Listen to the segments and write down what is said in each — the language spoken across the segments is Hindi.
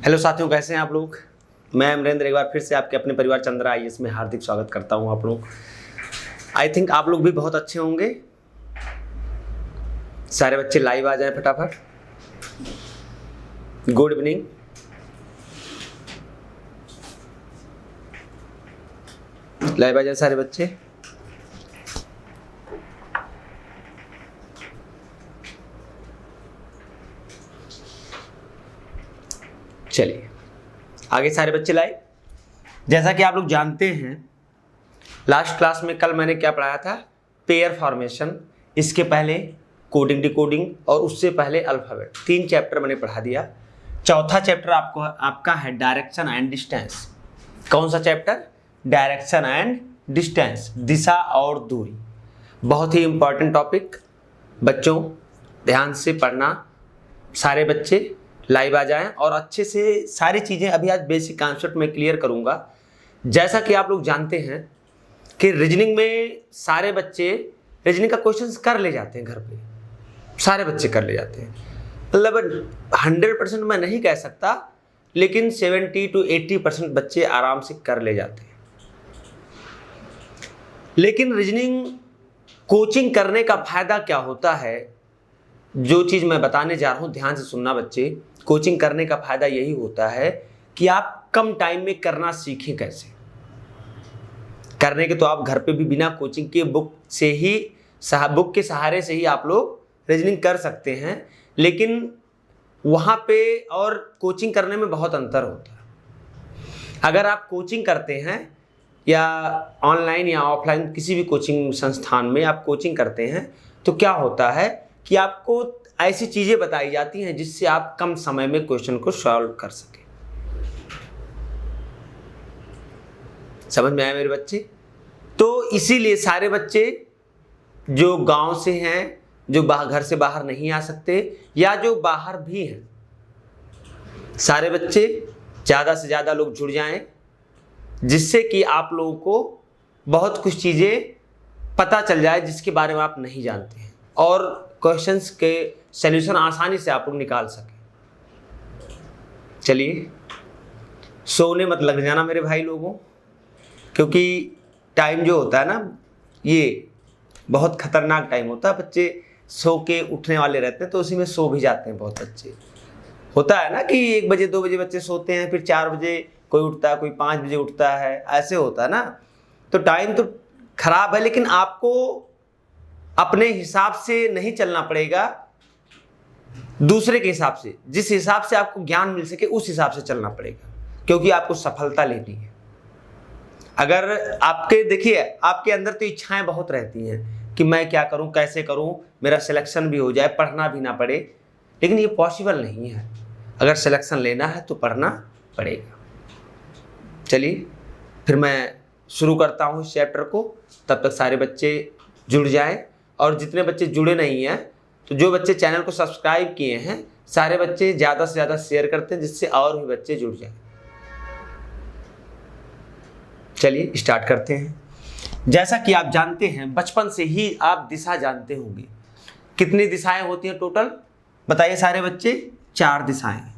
हेलो साथियों, कैसे हैं आप लोग। मैं अमरेंद्र एक बार फिर से आपके अपने परिवार चंद्रा आईएएस में हार्दिक स्वागत करता हूं आप लोग। आई थिंक आप लोग भी बहुत अच्छे होंगे। सारे बच्चे लाइव आ जाएं फटाफट। Good evening. लाइव आ जाए सारे बच्चे। चलिए आगे सारे बच्चे लाइव। जैसा कि आप लोग जानते हैं, लास्ट क्लास में कल मैंने क्या पढ़ाया था, पेयर फॉर्मेशन, इसके पहले कोडिंग डिकोडिंग और उससे पहले अल्फाबेट। 3 चैप्टर मैंने पढ़ा दिया। चौथा चैप्टर आपका है डायरेक्शन एंड डिस्टेंस। कौन सा चैप्टर? डायरेक्शन एंड डिस्टेंस, दिशा और दूरी। बहुत ही इंपॉर्टेंट टॉपिक। बच्चों ध्यान से पढ़ना। सारे बच्चे लाइव आ जाएं और अच्छे से सारी चीज़ें अभी आज बेसिक कॉन्सेप्ट में क्लियर करूंगा। जैसा कि आप लोग जानते हैं कि रीजनिंग में सारे बच्चे रीजनिंग का क्वेश्चंस कर ले जाते हैं घर पे। सारे बच्चे कर ले जाते हैं, मतलब 100% मैं नहीं कह सकता, लेकिन 70 to 80% बच्चे आराम से कर ले जाते हैं। लेकिन रीजनिंग कोचिंग करने का फायदा क्या होता है, जो चीज़ मैं बताने जा रहा हूँ ध्यान से सुनना बच्चे। कोचिंग करने का फायदा यही होता है कि आप कम टाइम में करना सीखें। कैसे करने के, तो आप घर पे भी बिना कोचिंग के बुक के सहारे से ही आप लोग रीजनिंग कर सकते हैं। लेकिन वहाँ पे और कोचिंग करने में बहुत अंतर होता है। अगर आप कोचिंग करते हैं या ऑनलाइन या ऑफलाइन किसी भी कोचिंग संस्थान में आप कोचिंग करते हैं, तो क्या होता है कि आपको ऐसी चीज़ें बताई जाती हैं जिससे आप कम समय में क्वेश्चन को सॉल्व कर सकें। समझ में आया मेरे बच्चे? तो इसीलिए सारे बच्चे जो गांव से हैं, जो घर से बाहर नहीं आ सकते या जो बाहर भी हैं, सारे बच्चे ज़्यादा से ज़्यादा लोग जुड़ जाएं, जिससे कि आप लोगों को बहुत कुछ चीज़ें पता चल जाए जिसके बारे में आप नहीं जानते हैं, और क्वेश्चंस के सॉल्यूशन आसानी से आप लोग निकाल सकें। चलिए सोने मत लग जाना मेरे भाई लोगों, क्योंकि टाइम जो होता है ना, ये बहुत खतरनाक टाइम होता है। बच्चे सो के उठने वाले रहते हैं, तो उसी में सो भी जाते हैं बहुत बच्चे। होता है ना कि 1 बजे 2 बजे बच्चे सोते हैं, फिर 4 बजे कोई उठता है, कोई 5 बजे उठता है, ऐसे होता है ना। तो टाइम तो खराब है, लेकिन आपको अपने हिसाब से नहीं चलना पड़ेगा, दूसरे के हिसाब से। जिस हिसाब से आपको ज्ञान मिल सके उस हिसाब से चलना पड़ेगा, क्योंकि आपको सफलता लेनी है। अगर देखिए आपके अंदर तो इच्छाएं बहुत रहती हैं कि मैं क्या करूं, कैसे करूं, मेरा सिलेक्शन भी हो जाए, पढ़ना भी ना पड़े, लेकिन ये पॉसिबल नहीं है। अगर सिलेक्शन लेना है तो पढ़ना पड़ेगा। चलिए फिर मैं शुरू करता हूं इस चैप्टर को। तब तक सारे बच्चे जुड़ जाएं, और जितने बच्चे जुड़े नहीं हैं, तो जो बच्चे चैनल को सब्सक्राइब किए हैं, सारे बच्चे ज़्यादा से ज़्यादा शेयर करते हैं, जिससे और भी बच्चे जुड़ जाएं। चलिए स्टार्ट करते हैं। जैसा कि आप जानते हैं, बचपन से ही आप दिशा जानते होंगे। कितनी दिशाएं होती हैं टोटल, बताइए सारे बच्चे? 4 दिशाएं,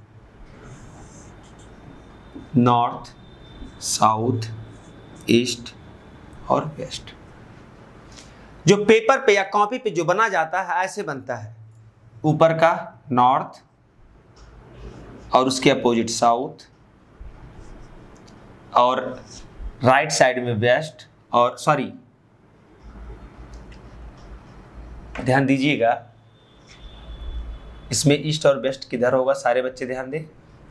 नॉर्थ, साउथ, ईस्ट और वेस्ट। जो पेपर पे या कॉपी पे जो बना जाता है ऐसे बनता है, ऊपर का नॉर्थ और उसके अपोजिट साउथ, और राइट साइड में वेस्ट, और सॉरी ध्यान दीजिएगा, इसमें ईस्ट और वेस्ट किधर होगा, सारे बच्चे ध्यान दें।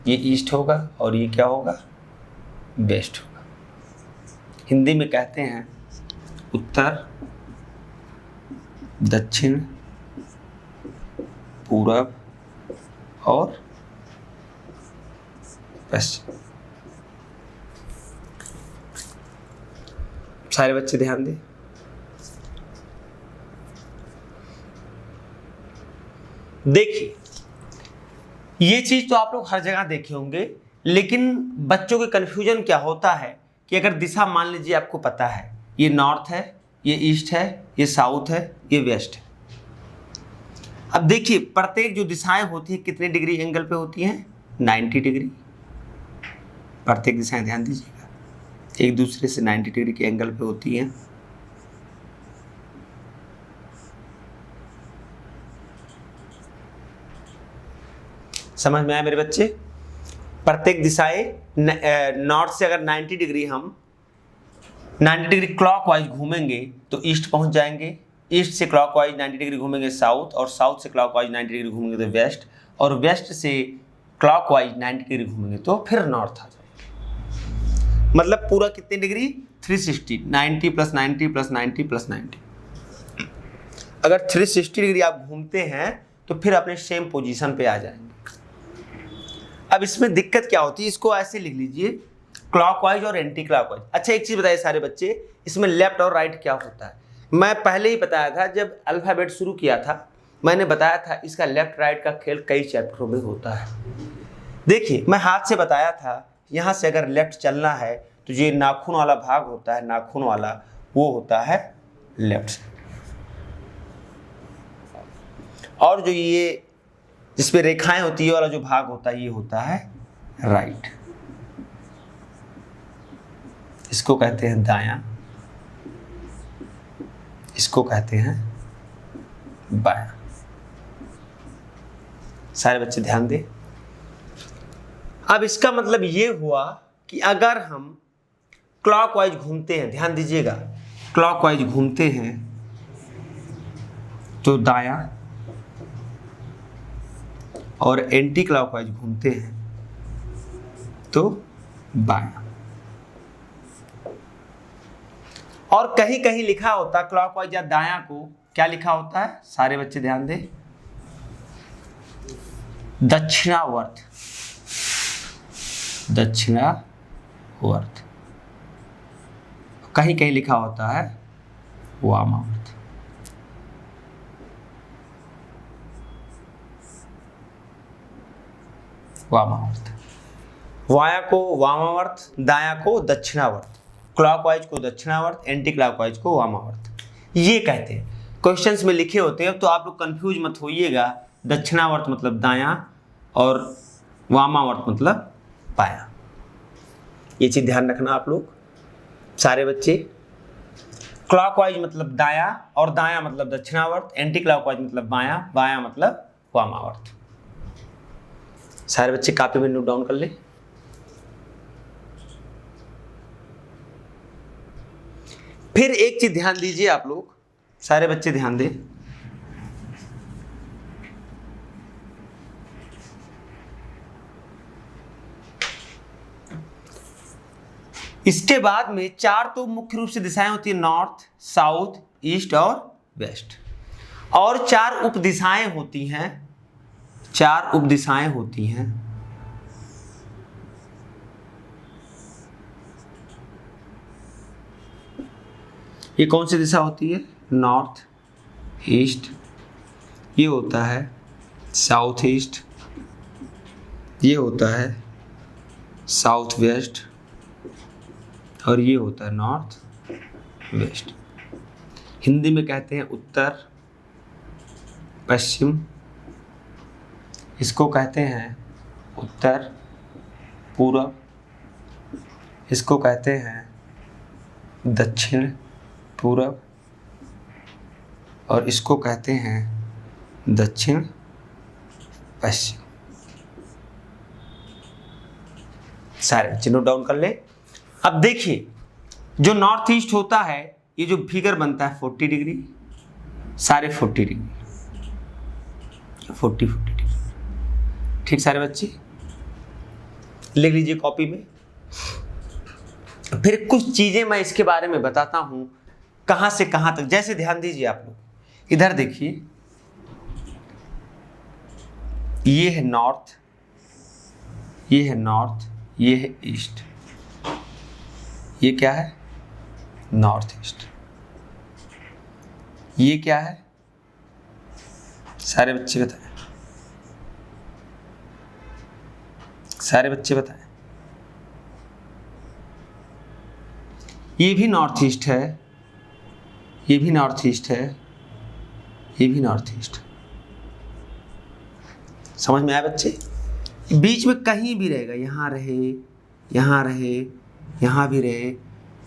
ये ईस्ट होगा और ये क्या होगा, वेस्ट होगा। हिंदी में कहते हैं उत्तर, दक्षिण, पूरब और पश्चिम। सारे बच्चे ध्यान दें। देखिए ये चीज तो आप लोग हर जगह देखे होंगे, लेकिन बच्चों के कन्फ्यूजन क्या होता है कि अगर दिशा मान लीजिए आपको पता है, ये नॉर्थ है, ये ईस्ट है, ये साउथ है, ये वेस्ट है। अब देखिए प्रत्येक जो दिशाएं होती है कितने डिग्री एंगल पे होती हैं, 90 डिग्री। प्रत्येक दिशाएं ध्यान दीजिएगा एक दूसरे से 90 डिग्री के एंगल पे होती हैं। समझ में आया मेरे बच्चे? प्रत्येक दिशाएं नॉर्थ से अगर 90 डिग्री हम 90 डिग्री क्लॉकवाइज घूमेंगे तो ईस्ट पहुंच जाएंगे, ईस्ट से क्लॉकवाइज 90 डिग्री घूमेंगे साउथ, और साउथ से क्लॉकवाइज 90 डिग्री घूमेंगे तो वेस्ट, और वेस्ट से क्लॉकवाइज 90 डिग्री घूमेंगे तो फिर नॉर्थ आ जाएगा। मतलब पूरा कितने डिग्री? 360, 90 plus 90 plus 90 plus 90। अगर 360 डिग्री आप घूमते हैं तो फिर अपने सेम पोजीशन पे आ जाएंगे। अब इसमें दिक्कत क्या होती है, इसको ऐसे लिख लीजिए क्लॉकवाइज और एंटी क्लॉकवाइज। अच्छा एक चीज बताइए सारे बच्चे, इसमें लेफ्ट और राइट क्या होता है? मैं पहले ही बताया था जब अल्फाबेट शुरू किया था, मैंने बताया था इसका लेफ्ट राइट का खेल कई चैप्टरों में होता है। देखिए मैं हाथ से बताया था, यहाँ से अगर लेफ्ट चलना है तो ये नाखून वाला भाग होता है, नाखून वाला वो होता है लेफ्ट साइड, और जो ये जिस पे रेखाएं होती है वाला जो भाग होता है ये होता है राइट। इसको कहते हैं दायां, इसको कहते हैं बायां। सारे बच्चे ध्यान दें। अब इसका मतलब ये हुआ कि अगर हम क्लॉकवाइज घूमते हैं, ध्यान दीजिएगा, क्लॉकवाइज घूमते हैं तो दायां, और एंटी क्लॉकवाइज घूमते हैं तो बायां। और कहीं कहीं लिखा होता क्लॉकवाइज या दायां को क्या लिखा होता है? सारे बच्चे ध्यान दें, दक्षिणावर्त, दक्षिणावर्त। कहीं कहीं लिखा होता है वामावर्त। वामावर्त, वाया को वामावर्त, दाया को दक्षिणावर्त, क्लॉकवाइज को दक्षिणावर्त, एंटी क्लॉकवाइज को वामावर्त, ये कहते हैं। क्वेश्चंस में लिखे होते हैं तो आप लोग कंफ्यूज मत होइएगा, दक्षिणावर्त मतलब दायां और वामावर्त मतलब बायां। ये चीज ध्यान रखना आप लोग सारे बच्चे। क्लॉकवाइज मतलब दायां और दायां मतलब दक्षिणावर्त, एंटी क्लॉकवाइज मतलब बायां, बायां मतलब वामावर्त। सारे बच्चे कॉपी में नोट डाउन कर ले। फिर एक चीज ध्यान दीजिए आप लोग, सारे बच्चे ध्यान दें। इसके बाद में चार तो मुख्य रूप से दिशाएं होती है, नॉर्थ, साउथ, ईस्ट और वेस्ट, और चार उप दिशाएं होती हैं, चार उप दिशाएं होती हैं। ये कौन सी दिशा होती है? नॉर्थ ईस्ट, ये होता है साउथ ईस्ट, ये होता है साउथ वेस्ट, और ये होता है नॉर्थ वेस्ट। हिंदी में कहते हैं उत्तर पश्चिम, इसको कहते हैं उत्तर पूरब, इसको कहते हैं दक्षिण पूरब, और इसको कहते हैं दक्षिण पश्चिम। सारे बच्चे नोट डाउन कर ले। अब देखिए जो नॉर्थ ईस्ट होता है, ये जो फिगर बनता है 40 डिग्री, सारे 40 डिग्री, 40 डिग्री। ठीक सारे बच्चे लिख लीजिए कॉपी में। फिर कुछ चीजें मैं इसके बारे में बताता हूं, कहां से कहां तक। जैसे ध्यान दीजिए आप लोग, इधर देखिए, ये है नॉर्थ, ये है नॉर्थ, ये है ईस्ट, ये क्या है? North east. ये क्या है? सारे बच्चे बताएं, सारे बच्चे बताएं। ये भी नॉर्थ ईस्ट है, ये भी नॉर्थ ईस्ट है, ये भी नॉर्थ ईस्ट। समझ में आया बच्चे? बीच में कहीं भी रहेगा, यहाँ रहे, यहाँ रहे, यहाँ भी रहे,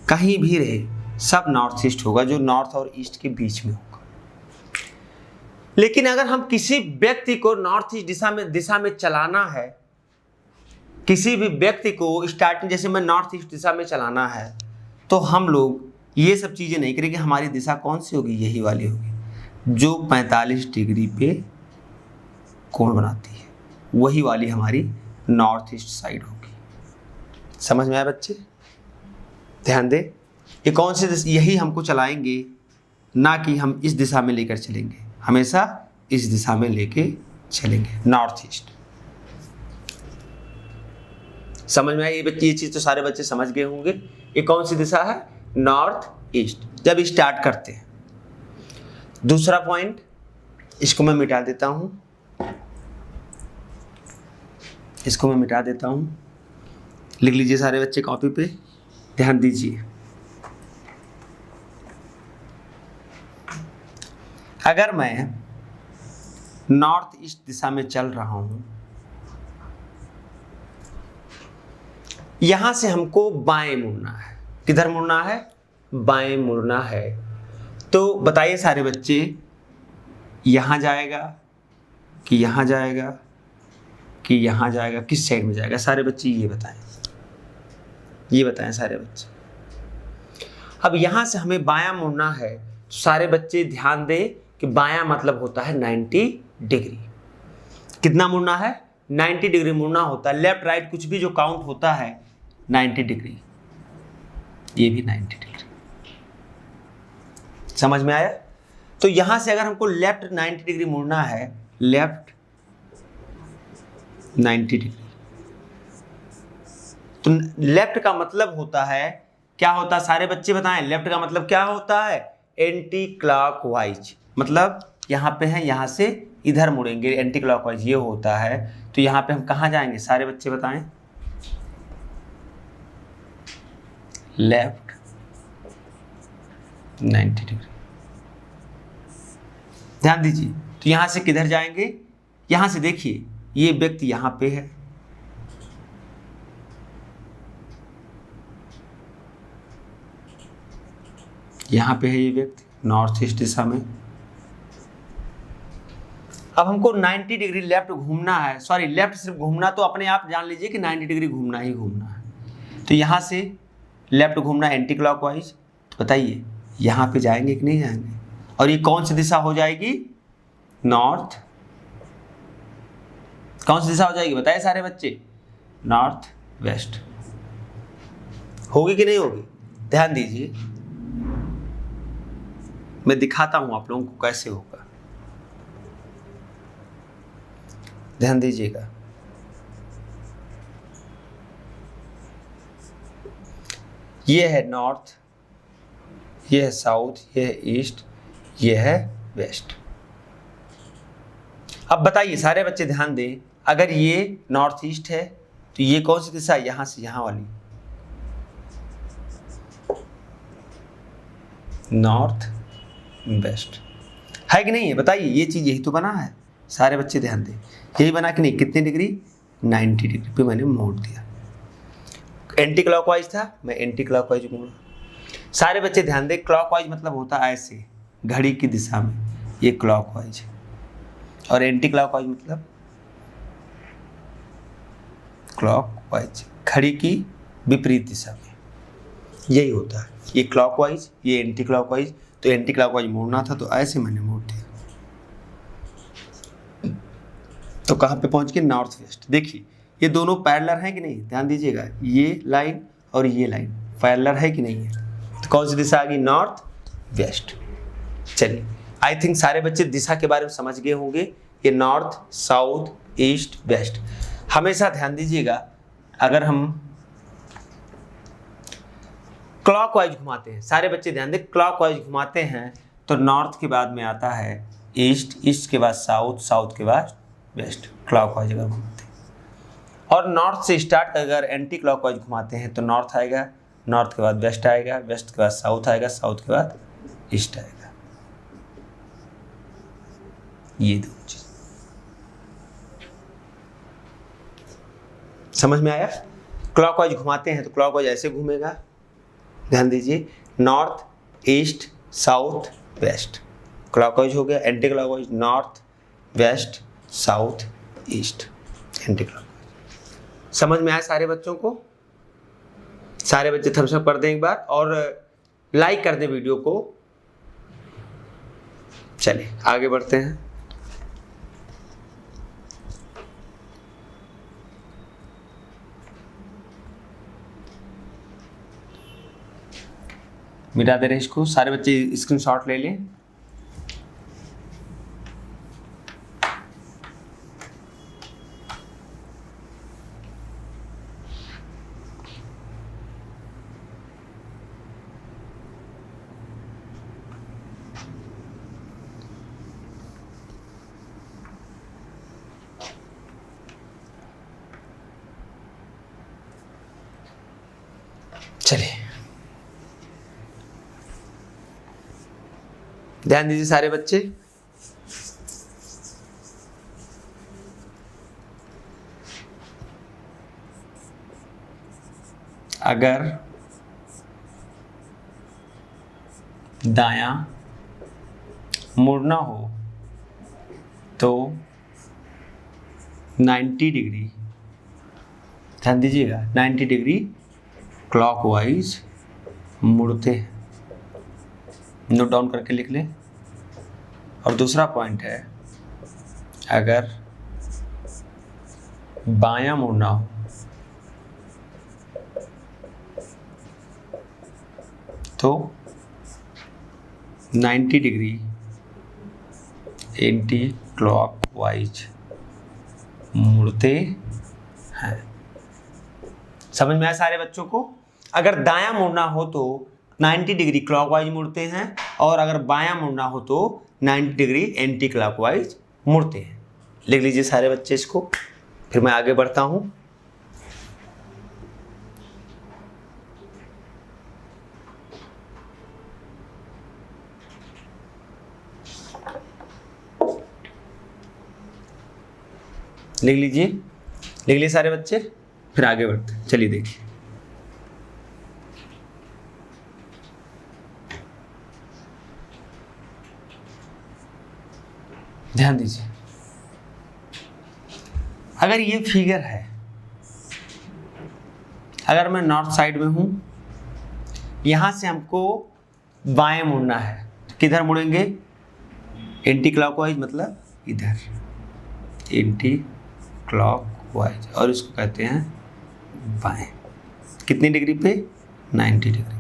कहीं भी रहे, सब नॉर्थ ईस्ट होगा, जो नॉर्थ और ईस्ट के बीच में होगा। लेकिन अगर हम किसी व्यक्ति को नॉर्थ ईस्ट दिशा में चलाना है, किसी भी व्यक्ति को स्टार्टिंग जैसे मैं नॉर्थ ईस्ट दिशा में चलाना है, तो हम लोग ये सब चीज़ें नहीं करेंगे। हमारी दिशा कौन सी होगी? यही वाली होगी जो 45 डिग्री पे कोण बनाती है, वही वाली हमारी नॉर्थ ईस्ट साइड होगी। समझ में आया बच्चे? ध्यान दे, ये कौन सी दिशा, यही हमको चलाएंगे, ना कि हम इस दिशा में लेकर चलेंगे, हमेशा इस दिशा में लेके चलेंगे, नॉर्थ ईस्ट। समझ में आया? ये चीज़ तो सारे बच्चे समझ गए होंगे। ये कौन सी दिशा है? North east. जब स्टार्ट करते हैं, दूसरा पॉइंट, इसको मैं मिटा देता हूं, इसको मैं मिटा देता हूं, लिख लीजिए सारे बच्चे कॉपी पे, ध्यान दीजिए। अगर मैं नॉर्थ ईस्ट दिशा में चल रहा हूं, यहां से हमको बाएं मुड़ना है। किधर मुड़ना है? बाएं मुड़ना है। तो बताइए सारे बच्चे, यहां जाएगा कि यहां जाएगा कि यहां जाएगा, किस साइड में जाएगा? सारे बच्चे ये बताएं, ये बताएं सारे बच्चे। अब यहां से हमें बायां मुड़ना है, तो सारे बच्चे ध्यान दें कि बायां मतलब होता है 90 डिग्री। कितना मुड़ना है? 90 डिग्री मुड़ना होता है। लेफ्ट राइट कुछ भी जो काउंट होता है 90 डिग्री, ये भी 90 डिग्री। समझ में आया? तो यहां से अगर हमको लेफ्ट 90 डिग्री मुड़ना है, लेफ्ट 90 डिग्री, तो लेफ्ट का मतलब होता है, क्या होता है सारे बच्चे बताएं? लेफ्ट का मतलब क्या होता है? Anti clockwise. मतलब यहां पे है, यहां से इधर मुड़ेंगे, एंटी क्लॉकवाइज ये होता है। तो यहां पे हम कहां जाएंगे? सारे बच्चे बताएं। Left 90 degree. ध्यान दीजिए, तो यहां से किधर जाएंगे? यहां से देखिए, ये व्यक्ति यहां पे है, यहां पे है ये व्यक्ति नॉर्थ ईस्ट दिशा में। अब हमको 90 डिग्री लेफ्ट घूमना है, सॉरी लेफ्ट सिर्फ घूमना, तो अपने आप जान लीजिए कि 90 डिग्री घूमना ही घूमना है। तो यहां से लेफ्ट घूमना एंटी क्लॉकवाइज। बताइए यहां पे जाएंगे कि नहीं जाएंगे? और ये कौन सी दिशा हो जाएगी? नॉर्थ। कौन सी दिशा हो जाएगी? बताइए सारे बच्चे। North west. होगी कि नहीं होगी? ध्यान दीजिए, मैं दिखाता हूं आप लोगों को कैसे होगा, ध्यान दीजिएगा। ये है नॉर्थ, ये है साउथ, ये है ईस्ट, ये है वेस्ट। अब बताइए सारे बच्चे ध्यान दें, अगर ये नॉर्थ ईस्ट है तो ये कौन सी दिशा है? यहां से यहां वाली, नॉर्थ वेस्ट। है कि नहीं है? बताइए, ये चीज यही तो बना है। सारे बच्चे ध्यान दें, यही बना कि नहीं? कितने डिग्री? 90 डिग्री पे मैंने मोड़ दिया। एंटी क्लॉकवाइज था, मैं एंटी क्लॉकवाइज मोड़ा। सारे बच्चे ध्यान दें, क्लॉकवाइज मतलब होता है ऐसे, घड़ी की दिशा में, ये क्लॉकवाइज है। और एंटी क्लॉकवाइज मतलब क्लॉकवाइज, घड़ी की विपरीत दिशा में, यही होता है। ये क्लॉकवाइज, ये एंटी क्लॉकवाइज। तो एंटी क्लॉकवाइज मोड़ना था, तो ऐसे मैंने मोड़ दिया। तो कहाँ पे पहुंच गए? North west. देखिए ये दोनों पैरेलल हैं कि नहीं? ध्यान दीजिएगा, ये लाइन और ये लाइन पैरेलल है कि नहीं है? तो कौन सी दिशा आ गई? North west. चलिए, आई थिंक सारे बच्चे दिशा के बारे में समझ गए होंगे। ये नॉर्थ, साउथ, ईस्ट, वेस्ट। हमेशा ध्यान दीजिएगा, अगर हम क्लॉकवाइज घुमाते हैं, सारे बच्चे ध्यान दें, क्लॉकवाइज घुमाते हैं तो नॉर्थ के बाद में आता है ईस्ट, ईस्ट के बाद साउथ, साउथ के बाद वेस्ट। क्लॉकवाइज अगर घुमाते हैं, और नॉर्थ से स्टार्ट अगर एंटी क्लॉकवाइज घुमाते हैं तो नॉर्थ आएगा, नॉर्थ के बाद वेस्ट आएगा, वेस्ट के बाद साउथ आएगा, साउथ के बाद ईस्ट आएगा। ये दो चीज समझ में आया? क्लॉकवाइज घुमाते हैं तो क्लॉकवाइज ऐसे घूमेगा, ध्यान दीजिए, north, east, south, west. Clockwise हो गया, anti clockwise north, west, south, east, anti clockwise. समझ में आया सारे बच्चों को? सारे बच्चे थम्स अप कर दें एक बार और लाइक कर दें वीडियो को। चलिए आगे बढ़ते हैं। मिटा दे रहे इसको, सारे बच्चे स्क्रीनशॉट ले लें। चलिए ध्यान दीजिए सारे बच्चे। अगर दायां मुड़ना हो तो 90 डिग्री, ध्यान दीजिएगा, 90 डिग्री क्लॉकवाइज मुड़ते हैं। नोट डाउन करके लिख लें। और दूसरा पॉइंट है, अगर बायां मुड़ना हो तो 90 डिग्री एंटी क्लॉकवाइज मुड़ते हैं। समझ में आया सारे बच्चों को? अगर दायां मुड़ना हो तो 90 डिग्री क्लॉकवाइज मुड़ते हैं और अगर बायां मुड़ना हो तो 90 डिग्री एंटी क्लॉकवाइज मुड़ते हैं। लिख लीजिए सारे बच्चे इसको, फिर मैं आगे बढ़ता हूं। लिख लीजिए सारे बच्चे, फिर आगे बढ़ते हैं। चलिए देखिए, ध्यान दीजिए। अगर ये फिगर है, अगर मैं नॉर्थ साइड में हूं, यहां से हमको बाएं मुड़ना है, तो किधर मुड़ेंगे? एंटी क्लॉकवाइज, मतलब इधर एंटी क्लॉकवाइज, और इसको कहते हैं बाएं। कितनी डिग्री पे? 90 डिग्री पे।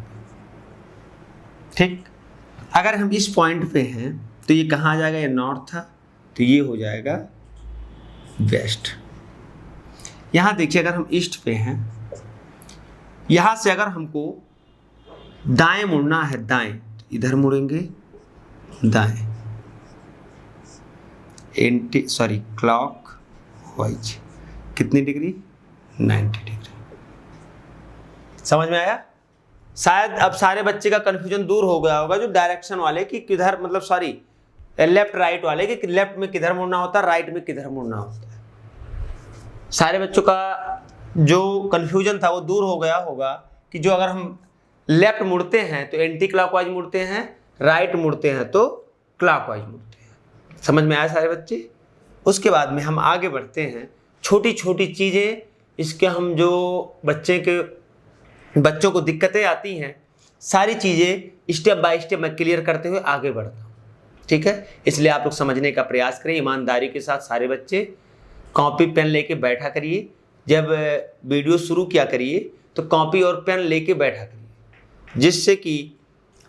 ठीक। अगर हम इस पॉइंट पे हैं तो ये कहाँ आ जाएगा? ये नॉर्थ था तो ये हो जाएगा वेस्ट। यहाँ देखिए, अगर हम ईस्ट पे हैं, यहाँ से अगर हमको दाएं मुड़ना है, दाएं, तो इधर मुड़ेंगे दाएं, क्लॉकवाइज। कितनी डिग्री? 90 डिग्री। समझ में आया? शायद अब सारे बच्चे का कन्फ्यूजन दूर हो गया होगा, जो डायरेक्शन वाले कि किधर, मतलब सॉरी लेफ्ट राइट वाले कि लेफ्ट में किधर मुड़ना होता है, राइट में किधर मुड़ना होता है। सारे बच्चों का जो कन्फ्यूजन था वो दूर हो गया होगा कि जो अगर हम लेफ्ट मुड़ते हैं तो एंटी क्लॉकवाइज मुड़ते हैं, राइट मुड़ते हैं तो क्लॉकवाइज मुड़ते हैं। समझ में आया सारे बच्चे? उसके बाद में हम आगे बढ़ते हैं। छोटी छोटी चीज़ें, इसके हम जो बच्चों को दिक्कतें आती हैं, सारी चीज़ें स्टेप बाय स्टेप मैं क्लियर करते हुए आगे बढ़ता हूँ। ठीक है, इसलिए आप लोग समझने का प्रयास करें ईमानदारी के साथ। सारे बच्चे कॉपी पेन लेके बैठा करिए। जब वीडियो शुरू किया करिए तो कॉपी और पेन लेके बैठा करिए, जिससे कि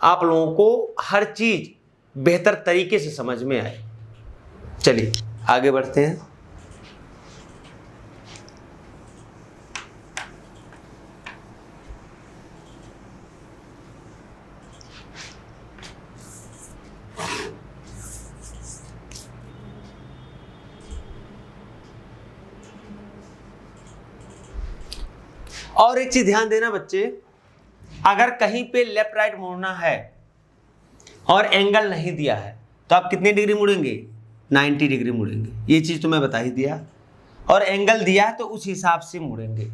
आप लोगों को हर चीज़ बेहतर तरीके से समझ में आए। चलिए आगे बढ़ते हैं। और एक चीज ध्यान देना बच्चे, अगर कहीं पे लेफ्ट राइट मुड़ना है और एंगल नहीं दिया है तो आप कितनी डिग्री मुड़ेंगे? 90 डिग्री मुड़ेंगे। ये चीज तो मैं बता ही दिया। और एंगल दिया है तो उस हिसाब से मुड़ेंगे।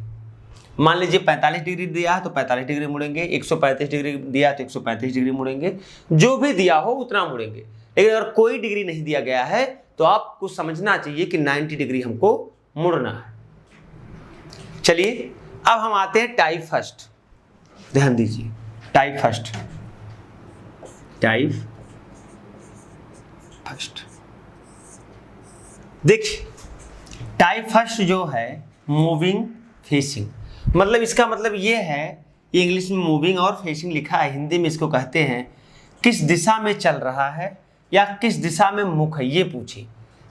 मान लीजिए 45 डिग्री दिया है तो 45 डिग्री मुड़ेंगे, 135 डिग्री दिया है तो 135 डिग्री मुड़ेंगे, जो भी दिया हो उतना मुड़ेंगे। लेकिन अगर कोई डिग्री नहीं दिया गया है तो आपको समझना चाहिए कि 90 डिग्री हमको मुड़ना है। चलिए अब हम आते हैं टाइप फर्स्ट, ध्यान दीजिए, टाइप फर्स्ट, टाइप फर्स्ट। देखिए टाइप फर्स्ट जो है मूविंग फेसिंग, मतलब इसका मतलब ये है, ये इंग्लिश में मूविंग और फेसिंग लिखा है, हिंदी में इसको कहते हैं किस दिशा में चल रहा है या किस दिशा में मुख है, ये पूछे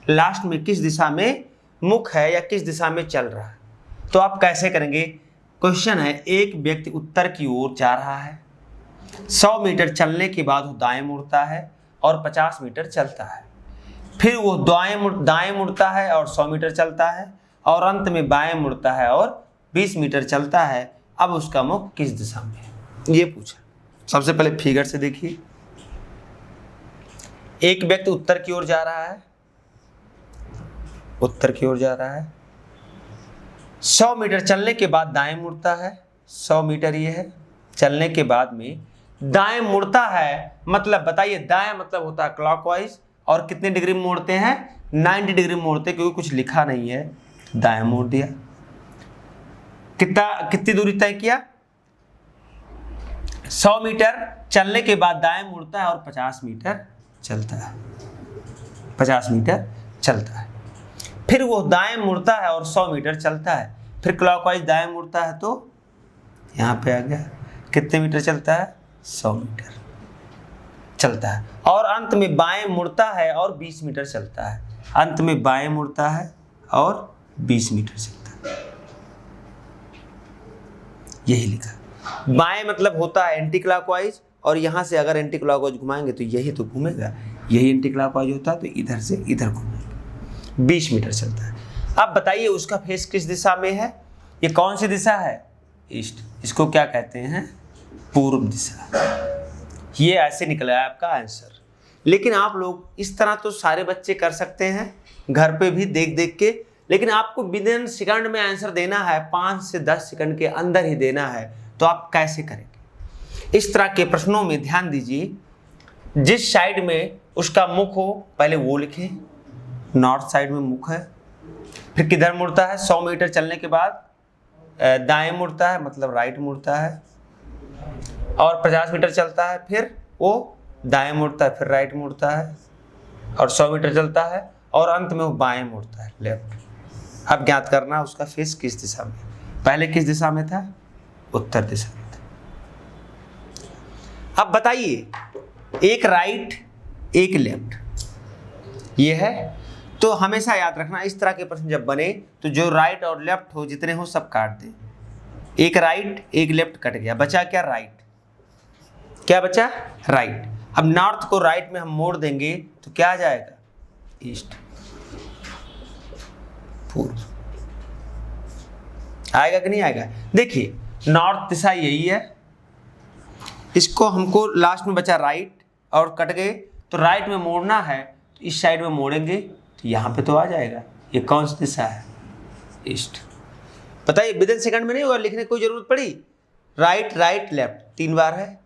लास्ट में किस दिशा में मुख है या किस दिशा में चल रहा है। तो आप कैसे करेंगे, क्वेश्चन है एक व्यक्ति उत्तर की ओर जा रहा है, 100 मीटर चलने के बाद वो दाएं मुड़ता है और 50 मीटर चलता है, फिर वो दाएं मुड़ता है और 100 मीटर चलता है और अंत में बाएं मुड़ता है और 20 मीटर चलता है। अब उसका मुख किस दिशा में है, ये पूछा। सबसे पहले फिगर से देखिए, एक व्यक्ति उत्तर की ओर जा रहा है, उत्तर की ओर जा रहा है, 100 मीटर चलने के बाद दाएं मुड़ता है, 100 मीटर ये है, चलने के बाद में दाएं मुड़ता है, मतलब बताइए दाएं मतलब होता है क्लॉकवाइज, और कितने डिग्री में मोड़ते हैं, 90 डिग्री में मोड़ते, क्योंकि कुछ लिखा नहीं है, दाएं मोड़ दिया। कितनी दूरी तय किया, 100 मीटर चलने के बाद दाएं मुड़ता है और 50 मीटर चलता है, 50 मीटर चलता है, फिर वो दाएं मुड़ता है और 100 मीटर चलता है, फिर क्लॉकवाइज दाएं मुड़ता है तो यहाँ पे आ गया, कितने मीटर चलता है, 100 मीटर चलता है, और अंत में बाएं मुड़ता है और 20 मीटर चलता है, अंत में बाएं मुड़ता है और 20 मीटर चलता है, यही लिखा। बाएं मतलब होता है एंटी क्लॉकवाइज, और यहाँ से अगर एंटी क्लॉकवाइज घुमाएंगे तो यही तो घूमेगा, यही एंटी क्लॉकवाइज होता है तो इधर से इधर घूमेगा, 20 मीटर चलता है। अब बताइए उसका फेस किस दिशा में है, ये कौन सी दिशा है, ईस्ट, इसको क्या कहते हैं, पूर्व दिशा। ये ऐसे निकला है आपका आंसर। लेकिन आप लोग इस तरह तो सारे बच्चे कर सकते हैं घर पे भी देख देख के, लेकिन आपको विदिन सेकंड में आंसर देना है, 5 से 10 सेकंड के अंदर ही देना है, तो आप कैसे करेंगे। इस तरह के प्रश्नों में ध्यान दीजिए, जिस साइड में उसका मुख हो पहले वो लिखें, नॉर्थ साइड में मुख है, फिर किधर मुड़ता है, 100 मीटर चलने के बाद दाएं मुड़ता है मतलब राइट मुड़ता है, और 50 मीटर चलता है फिर वो दाएं मुड़ता है फिर राइट मुड़ता है, और 100 मीटर चलता है और अंत में वो बाएं मुड़ता है, लेफ्ट। अब ज्ञात करना उसका फेस किस दिशा में, पहले किस दिशा में था, उत्तर दिशा में था। अब बताइए एक राइट एक लेफ्ट ये है, तो हमेशा याद रखना इस तरह के प्रश्न जब बने तो जो राइट और लेफ्ट हो जितने हो सब काट दें। एक राइट एक लेफ्ट कट गया, बचा क्या, राइट, क्या बचा, राइट। अब नॉर्थ को राइट में हम मोड़ देंगे तो क्या आ जाएगा, ईस्ट, पूर्व आएगा कि नहीं आएगा। देखिए नॉर्थ दिशा यही है, इसको हमको लास्ट में बचा राइट और कट गए, तो राइट में मोड़ना है तो इस साइड में मोड़ेंगे तो यहाँ पे तो आ जाएगा, ये कौन सी दिशा है, ईस्ट। बताइए विदिन सेकंड में नहीं होगा, लिखने की कोई जरूरत पड़ी, राइट राइट लेफ्ट 3 बार है,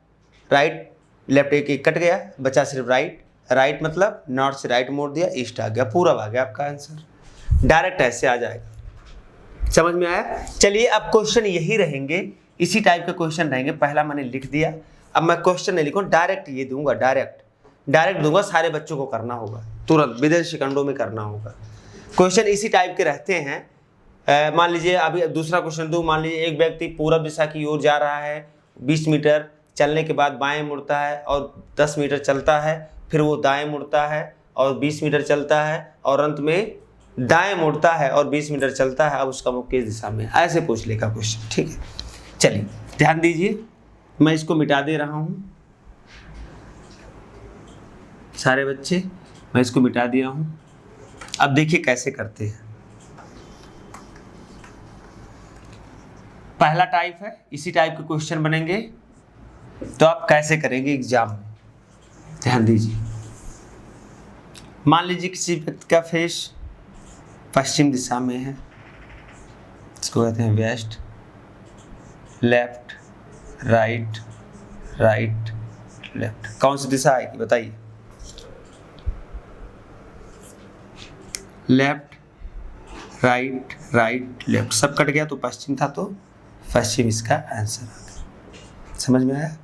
राइट लेफ्ट एक एक कट गया, बचा सिर्फ राइट, राइट मतलब नॉर्थ से राइट मोड़ दिया, ईस्ट आ गया, पूरा आ गया आपका आंसर, डायरेक्ट ऐसे आ जाएगा। समझ में आया। चलिए अब क्वेश्चन यही रहेंगे, इसी टाइप के क्वेश्चन रहेंगे। पहला मैंने लिख दिया, अब मैं क्वेश्चन नहीं लिखूँ, डायरेक्ट ये दूंगा, डायरेक्ट दूंगा, सारे बच्चों को करना होगा, तुरंत विदिन सेकंडों में करना होगा। क्वेश्चन इसी टाइप के रहते हैं। मान लीजिए अभी दूसरा क्वेश्चन दूँ, मान लीजिए एक व्यक्ति पूरब दिशा की ओर जा रहा है, 20 मीटर चलने के बाद बाएं मुड़ता है और 10 मीटर चलता है, फिर वो दाएं मुड़ता है और 20 मीटर चलता है, और अंत में दाएं मुड़ता है और 20 मीटर चलता है। अब उसका मुख किस दिशा में, ऐसे पूछ लेगा क्वेश्चन, ठीक है। चलिए ध्यान दीजिए, मैं इसको मिटा दे रहा हूँ, सारे बच्चे मैं इसको मिटा दिया हूँ। अब देखिए कैसे करते हैं। पहला टाइप है, इसी टाइप के क्वेश्चन बनेंगे, तो आप कैसे करेंगे एग्जाम में, ध्यान दीजिए। मान लीजिए किसी व्यक्ति का फेस पश्चिम दिशा में है, इसको कहते हैं west, left right right left, कौन सी दिशा आएगी बताइए? लेफ्ट राइट राइट लेफ्ट, सब कट गया तो पश्चिम था, तो पश्चिम इसका आंसर आ गया। समझ में आया?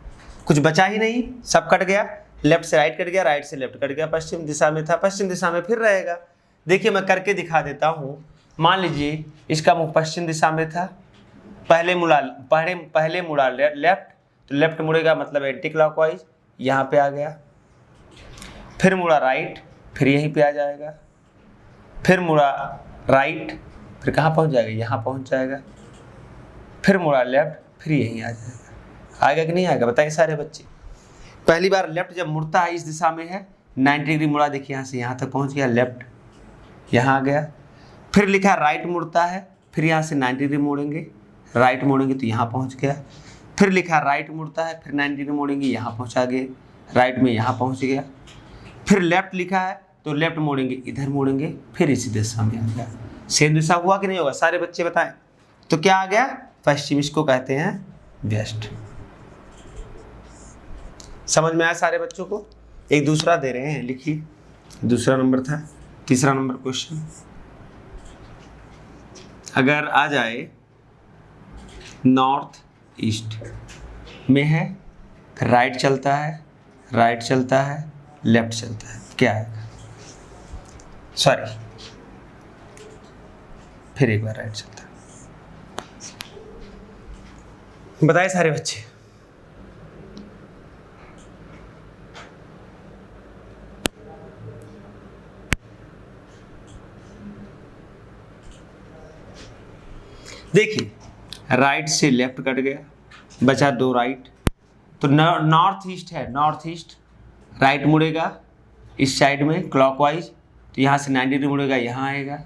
कुछ बचा ही नहीं, सब कट गया, लेफ्ट से राइट कट गया, राइट से लेफ्ट कट गया, पश्चिम दिशा में था, पश्चिम दिशा में फिर रहेगा। देखिए मैं करके दिखा देता हूँ। मान लीजिए इसका मुख पश्चिम दिशा में था, पहले मुड़ा लेफ्ट, तो लेफ्ट मुड़ेगा मतलब एंटी क्लॉकवाइज, यहाँ पे आ गया। फिर मुड़ा राइट, फिर यहीं पे आ जाएगा। फिर मुड़ा राइट, फिर कहाँ पहुँच जाएगा? यहाँ पहुँच जाएगा। फिर मुड़ा लेफ्ट, फिर यहीं आ जाएगा। आएगा कि नहीं आएगा बताइए सारे बच्चे? पहली बार लेफ्ट जब मुड़ता है इस दिशा में है, 90 डिग्री मुड़ा, देखिए यहाँ से यहाँ तक पहुँच गया, लेफ्ट यहाँ आ गया। फिर लिखा राइट मुड़ता है, फिर यहाँ से 90 डिग्री मोड़ेंगे, राइट मोड़ेंगे तो यहाँ पहुँच गया। फिर लिखा राइट मुड़ता है, फिर 90 डिग्री मोड़ेंगे, यहाँ पहुँचा गए, राइट में यहाँ पहुँच गया। फिर लेफ्ट लिखा है तो लेफ्ट मोड़ेंगे, इधर मोड़ेंगे, फिर इसी दिशा में आ गया। सेम दिशा हुआ कि नहीं होगा सारे बच्चे बताएं? तो क्या आ गया? पश्चिम, इसको कहते हैं वेस्ट। समझ में आया सारे बच्चों को? एक दूसरा दे रहे हैं, लिखिए। दूसरा नंबर था, तीसरा नंबर क्वेश्चन। अगर आ जाए नॉर्थ ईस्ट में है, राइट चलता है, राइट चलता है, लेफ्ट चलता है, क्या आएगा? सॉरी, फिर एक बार राइट चलता है। बताए सारे बच्चे? देखिए राइट से लेफ्ट कट गया, बचा 2 राइट, तो नॉर्थ ईस्ट है, नॉर्थ ईस्ट राइट मुड़ेगा इस साइड में क्लॉकवाइज, तो यहाँ से 90 डिग्री मुड़ेगा, यहाँ आएगा।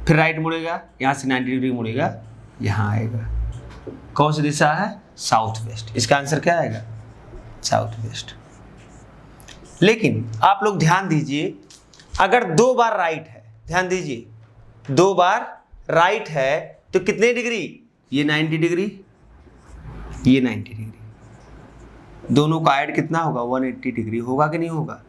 फिर राइट मुड़ेगा, यहाँ से 90 डिग्री मुड़ेगा, यहाँ आएगा। कौन सी दिशा है? South west. इसका आंसर क्या आएगा? South west. लेकिन आप लोग ध्यान दीजिए, अगर 2 बार राइट है, ध्यान दीजिए 2 बार राइट है तो कितने डिग्री? ये 90 डिग्री, ये 90 डिग्री, दोनों का ऐड कितना होगा? 180 डिग्री होगा कि नहीं होगा?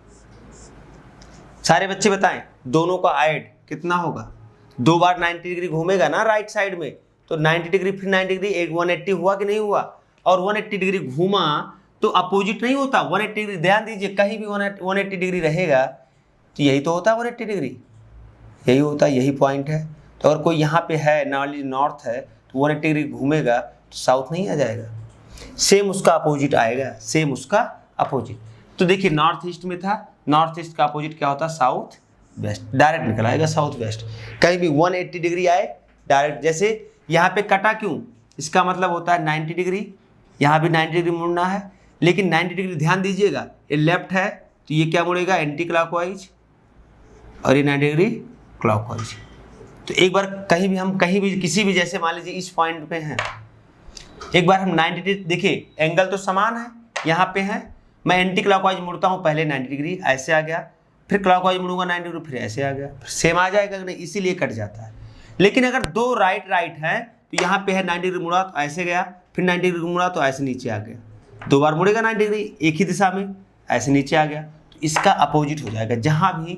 सारे बच्चे बताएं, दोनों का ऐड कितना होगा? 2 बार 90 डिग्री घूमेगा ना राइट साइड में, तो 90 डिग्री फिर 90 डिग्री, एक 180 हुआ कि नहीं हुआ? और 180 डिग्री घूमा तो अपोजिट नहीं होता 180 डिग्री। ध्यान दीजिए, कहीं भी 180 डिग्री रहेगा तो यही तो होता है 180 डिग्री, यही होता है, यही पॉइंट है। तो अगर कोई यहाँ पे है, नॉर्थ है, तो 180 डिग्री घूमेगा तो साउथ नहीं आ जाएगा, सेम उसका अपोजिट आएगा, सेम उसका अपोजिट। तो देखिए नॉर्थ ईस्ट में था, नॉर्थ ईस्ट का अपोजिट क्या होता है? साउथ वेस्ट, डायरेक्ट निकल आएगा साउथ वेस्ट। कहीं भी 180 डिग्री आए डायरेक्ट, जैसे यहाँ पे कटा क्यों? इसका मतलब होता है 90 डिग्री, यहाँ भी 90 डिग्री मुड़ना है, लेकिन 90 डिग्री ध्यान दीजिएगा, ये लेफ्ट है तो ये क्या मुड़ेगा? एंटी क्लॉकवाइज, और ये 90 डिग्री क्लॉकवाइज। तो एक बार कहीं भी किसी भी, जैसे मान लीजिए इस पॉइंट पे हैं, एक बार हम 90 डिग्री, देखिए एंगल तो समान है, यहाँ पे है, मैं एंटी क्लॉकवाइज मुड़ता हूँ, पहले 90 डिग्री ऐसे आ गया, फिर क्लॉकवाइज मुड़ूंगा 90 डिग्री, फिर ऐसे आ गया, फिर सेम आ जाएगा नहीं, इसीलिए कट जाता है। लेकिन अगर 2 राइट है तो यहाँ पे है 90 डिग्री मुड़ा तो ऐसे गया, फिर 90 डिग्री मुड़ा तो ऐसे नीचे आ गया, 2 बार मुड़ेगा 90 डिग्री एक ही दिशा में, ऐसे नीचे आ गया, तो इसका अपोजिट हो जाएगा। जहाँ भी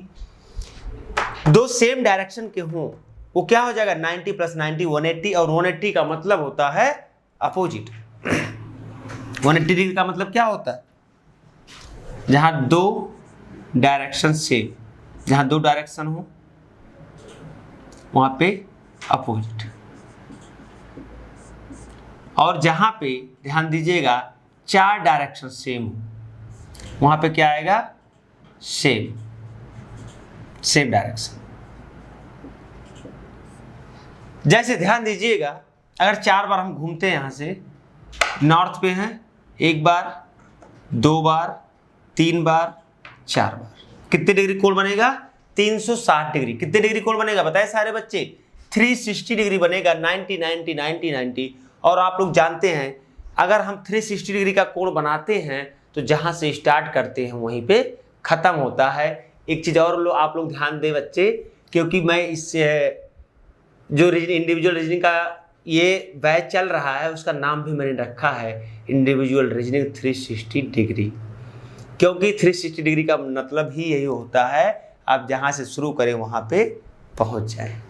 2 सेम डायरेक्शन के हों वो क्या हो जाएगा? 90 + 90 180, और 180 का मतलब होता है अपोजिट। 180 डिग्री का मतलब क्या होता है? जहां 2 डायरेक्शन सेम, जहां 2 डायरेक्शन हो वहां पे अपोजिट, और जहां पे ध्यान दीजिएगा 4 डायरेक्शन सेम हो वहां पे क्या आएगा? Same direction. जैसे ध्यान दीजिएगा, अगर 4 बार हम घूमते हैं, यहाँ से नॉर्थ पे हैं, 1 बार 2 बार 3 बार 4 बार, कितने डिग्री कोण बनेगा? 360 डिग्री। कितने डिग्री कोण बनेगा बताए सारे बच्चे? 360 डिग्री बनेगा, 90 90 90 90। और आप लोग जानते हैं अगर हम 360 डिग्री का कोण बनाते हैं तो जहाँ से स्टार्ट करते हैं वहीं पे ख़त्म होता है। एक चीज़ और आप लोग ध्यान दें बच्चे, क्योंकि मैं इससे जो इंडिविजुअल रीजनिंग का ये बैच चल रहा है उसका नाम भी मैंने रखा है इंडिविजुअल रीजनिंग 360 डिग्री, क्योंकि 360 डिग्री का मतलब ही यही होता है आप जहाँ से शुरू करें वहाँ पे पहुँच जाए।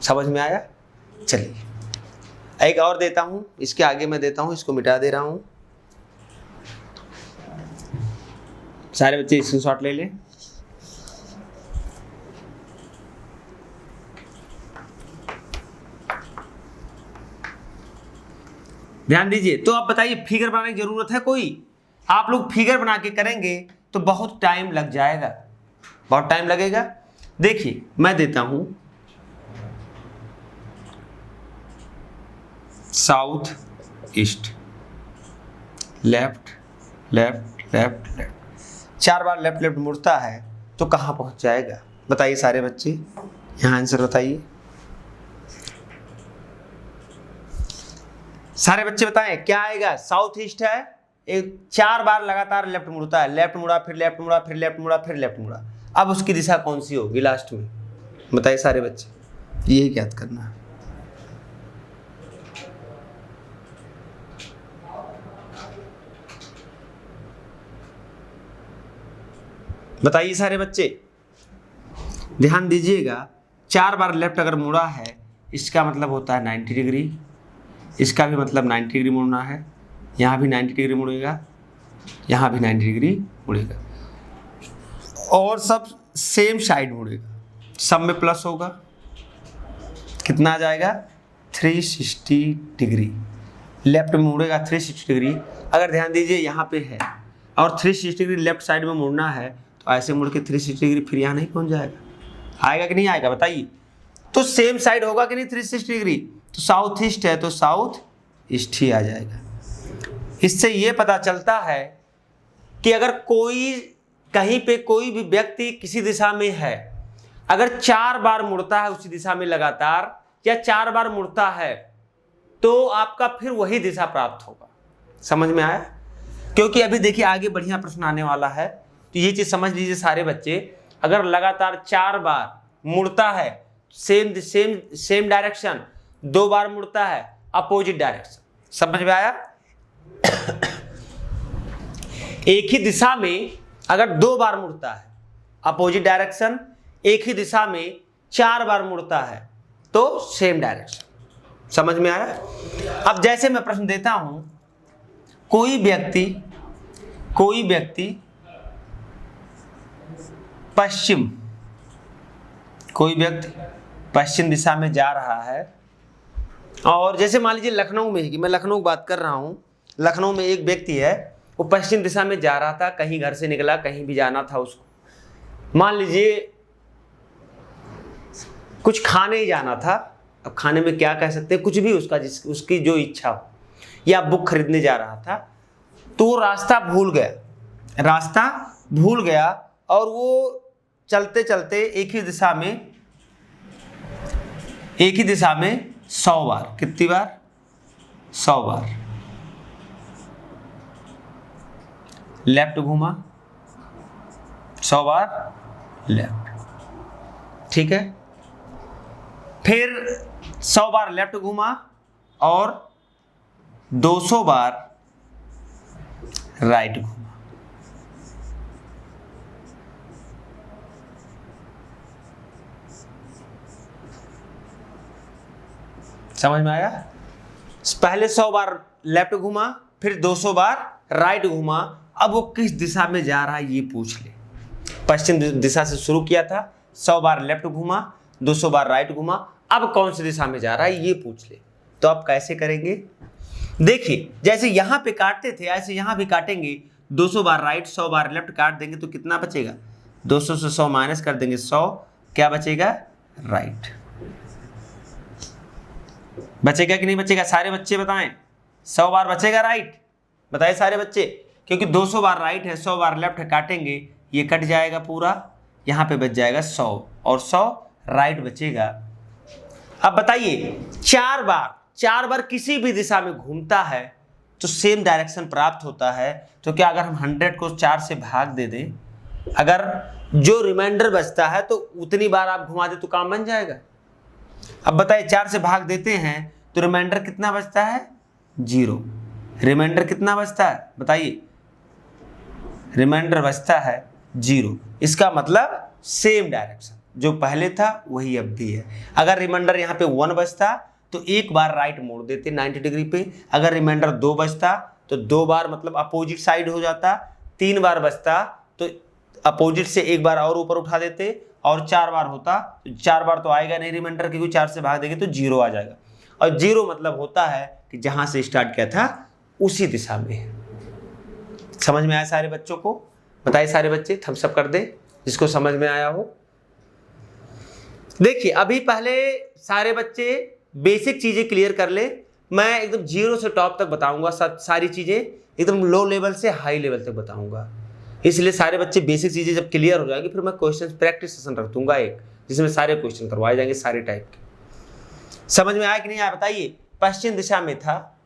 समझ में आया? चलिए एक और देता हूँ, इसके आगे मैं देता हूँ, इसको मिटा दे रहा हूँ। सारे बच्चे स्क्रीनशॉट ले लें। ध्यान दीजिए। तो आप बताइए फिगर बनाने की जरूरत है कोई? आप लोग फिगर बना के करेंगे तो बहुत टाइम लग जाएगा, बहुत टाइम लगेगा। देखिए मैं देता हूं south east, left left left left, 4 बार लेफ्ट लेफ्ट मुड़ता है तो कहां पहुंच जाएगा? बताइए सारे बच्चे, यहां आंसर बताइए। सारे बच्चे बताएं क्या आएगा? साउथ ईस्ट है, एक 4 बार लगातार लेफ्ट मुड़ता है, लेफ्ट मुड़ा फिर लेफ्ट मुड़ा फिर लेफ्ट मुड़ा फिर लेफ्ट मुड़ा। अब उसकी दिशा कौन सी होगी लास्ट में? बताइए सारे बच्चे, यही याद करना है। बताइए सारे बच्चे, ध्यान दीजिएगा। 4 बार लेफ्ट अगर मुड़ा है इसका मतलब होता है 90 डिग्री, इसका भी मतलब 90 डिग्री मुड़ना है, यहाँ भी 90 डिग्री मुड़ेगा, यहाँ भी 90 डिग्री मुड़ेगा, और सब सेम साइड मुड़ेगा, सब में प्लस होगा। कितना आ जाएगा? 360 डिग्री। लेफ्ट में मुड़ेगा 360 डिग्री। अगर ध्यान दीजिए यहाँ पे है और 360 डिग्री लेफ्ट साइड में मुड़ना है तो ऐसे मुड़ के 360 डिग्री फिर यहाँ नहीं पहुँच जाएगा? आएगा कि नहीं आएगा बताइए? तो सेम साइड होगा कि नहीं 360 डिग्री? तो साउथ ईस्ट है तो साउथ ईस्ट ही आ जाएगा। इससे ये पता चलता है कि अगर कोई कहीं पे कोई भी व्यक्ति किसी दिशा में है, अगर 4 बार मुड़ता है उसी दिशा में लगातार या 4 बार मुड़ता है तो आपका फिर वही दिशा प्राप्त होगा। समझ में आया? क्योंकि अभी देखिए आगे बढ़िया प्रश्न आने वाला है, तो ये चीज समझ लीजिए सारे बच्चे। अगर लगातार 4 बार मुड़ता है सेम डायरेक्शन, 2 बार मुड़ता है अपोजिट डायरेक्शन। समझ में आया? एक ही दिशा में अगर 2 बार मुड़ता है अपोजिट डायरेक्शन, एक ही दिशा में 4 बार मुड़ता है तो सेम डायरेक्शन। समझ में आया? अब जैसे मैं प्रश्न देता हूं, कोई व्यक्ति पश्चिम दिशा में जा रहा है, और जैसे मान लीजिए लखनऊ में ही, कि मैं लखनऊ की बात कर रहा हूं, लखनऊ में एक व्यक्ति है वो पश्चिम दिशा में जा रहा था, कहीं घर से निकला, कहीं भी जाना था उसको, मान लीजिए कुछ खाने ही जाना था। अब खाने में क्या कह सकते हैं, कुछ भी उसकी जो इच्छा हो, या बुक खरीदने जा रहा था, तो वो रास्ता भूल गया और वो चलते चलते एक ही दिशा में 100 बार, कितनी बार? 100 बार लेफ्ट घूमा, 100 बार लेफ्ट, ठीक है। फिर 100 बार लेफ्ट घूमा और 200 बार राइट घूमा। समझ में आया? पहले 100 बार लेफ्ट घूमा, फिर 200 बार राइट घूमा। अब वो किस दिशा में जा रहा है ये पूछ ले। पश्चिम दिशा से शुरू किया था, 100 बार लेफ्ट घूमा, 200 बार राइट घूमा, अब कौन सी दिशा में जा रहा है ये पूछ ले। तो आप कैसे करेंगे? देखिए जैसे यहां पे काटते थे ऐसे यहां भी काटेंगे। 200 बार राइट, 100 बार लेफ्ट काट देंगे तो कितना बचेगा? 200 से 100 माइनस कर देंगे, 100 क्या बचेगा? राइट। बचेगा कि नहीं बचेगा? सारे बच्चे बताएं। 100 बार बचेगा राइट? बताइए सारे बच्चे, क्योंकि 200 बार राइट है, 100 बार लेफ्ट है, काटेंगे ये कट जाएगा पूरा, यहाँ पे बच जाएगा 100 और 100 राइट बचेगा। अब बताइए 4 बार किसी भी दिशा में घूमता है तो सेम डायरेक्शन प्राप्त होता है। तो क्या अगर हम 100 को 4 से भाग दे दें, अगर जो रिमाइंडर बचता है तो उतनी बार आप घुमा दे तो काम बन जाएगा। अब बताइए 4 से भाग देते हैं तो रिमाइंडर कितना बचता है? 0। रिमाइंडर कितना बचता है बताइए? रिमाइंडर बचता है 0। इसका मतलब सेम डायरेक्शन, जो पहले था वही अब भी है। अगर रिमाइंडर यहाँ पे 1 बचता तो एक बार राइट मोड़ देते 90 डिग्री पे। अगर रिमाइंडर 2 बचता तो 2 बार मतलब अपोजिट साइड हो जाता। 3 बार बचता तो अपोजिट से एक बार और ऊपर उठा देते, और 4 बार होता तो 4 बार तो आएगा नहीं रिमाइंडर, क्योंकि 4 से भाग देंगे तो 0 आ जाएगा। और 0 मतलब होता है कि जहां से स्टार्ट किया था उसी दिशा में। समझ में आया सारे बच्चों को? बताइए सारे बच्चे, थम्स अप कर दे जिसको समझ में आया हो। देखिए अभी पहले सारे बच्चे बेसिक चीजें क्लियर कर ले। मैं एकदम 0 से टॉप तक बताऊंगा, सब सारी चीजें एकदम लो लेवल से हाई लेवल तक बताऊंगा। इसलिए सारे बच्चे बेसिक चीजें जब क्लियर हो जाएंगी फिर मैं क्वेश्चन प्रैक्टिस सेशन रख दूंगा एक, जिसमें सारे क्वेश्चन करवाए जाएंगे सारे टाइप के। समझ में आया कि नहीं आया बताइए? पश्चिम दिशा में था,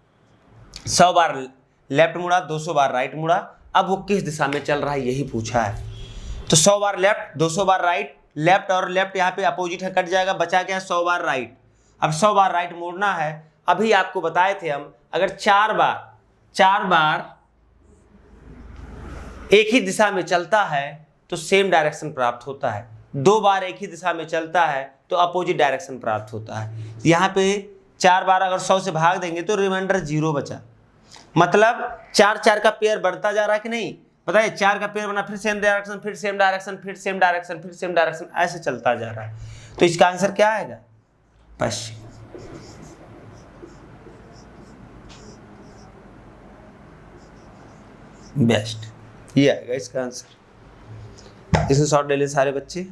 100 बार लेफ्ट मुड़ा, 200 बार राइट मुड़ा। अब वो किस दिशा में चल रहा है यही पूछा है। तो 100 बार लेफ्ट, 200 बार राइट। लेफ्ट और लेफ्ट यहाँ पे अपोजिट है, कट जाएगा, बचा गया 100 बार राइट। अब 100 बार राइट मोड़ना है। अभी आपको बताए थे हम, अगर 4 बार एक ही दिशा में चलता है तो सेम डायरेक्शन प्राप्त होता है। 2 बार एक ही दिशा में चलता है तो अपोजिट डायरेक्शन प्राप्त होता है। यहाँ पे 4 बार अगर 100 से भाग देंगे तो रिमाइंडर 0 बचा। मतलब 4 का पेयर बढ़ता जा रहा है कि नहीं बताइए? 4 का पेयर बना, फिर सेम डायरेक्शन, फिर सेम डायरेक्शन, फिर सेम डायरेक्शन, फिर सेम डायरेक्शन, ऐसे चलता जा रहा है। तो इसका आंसर क्या आएगा? पश्चिम। बेस्ट, ये आएगा इसका आंसर। इसे शॉर्ट ले ले सारे बच्चे।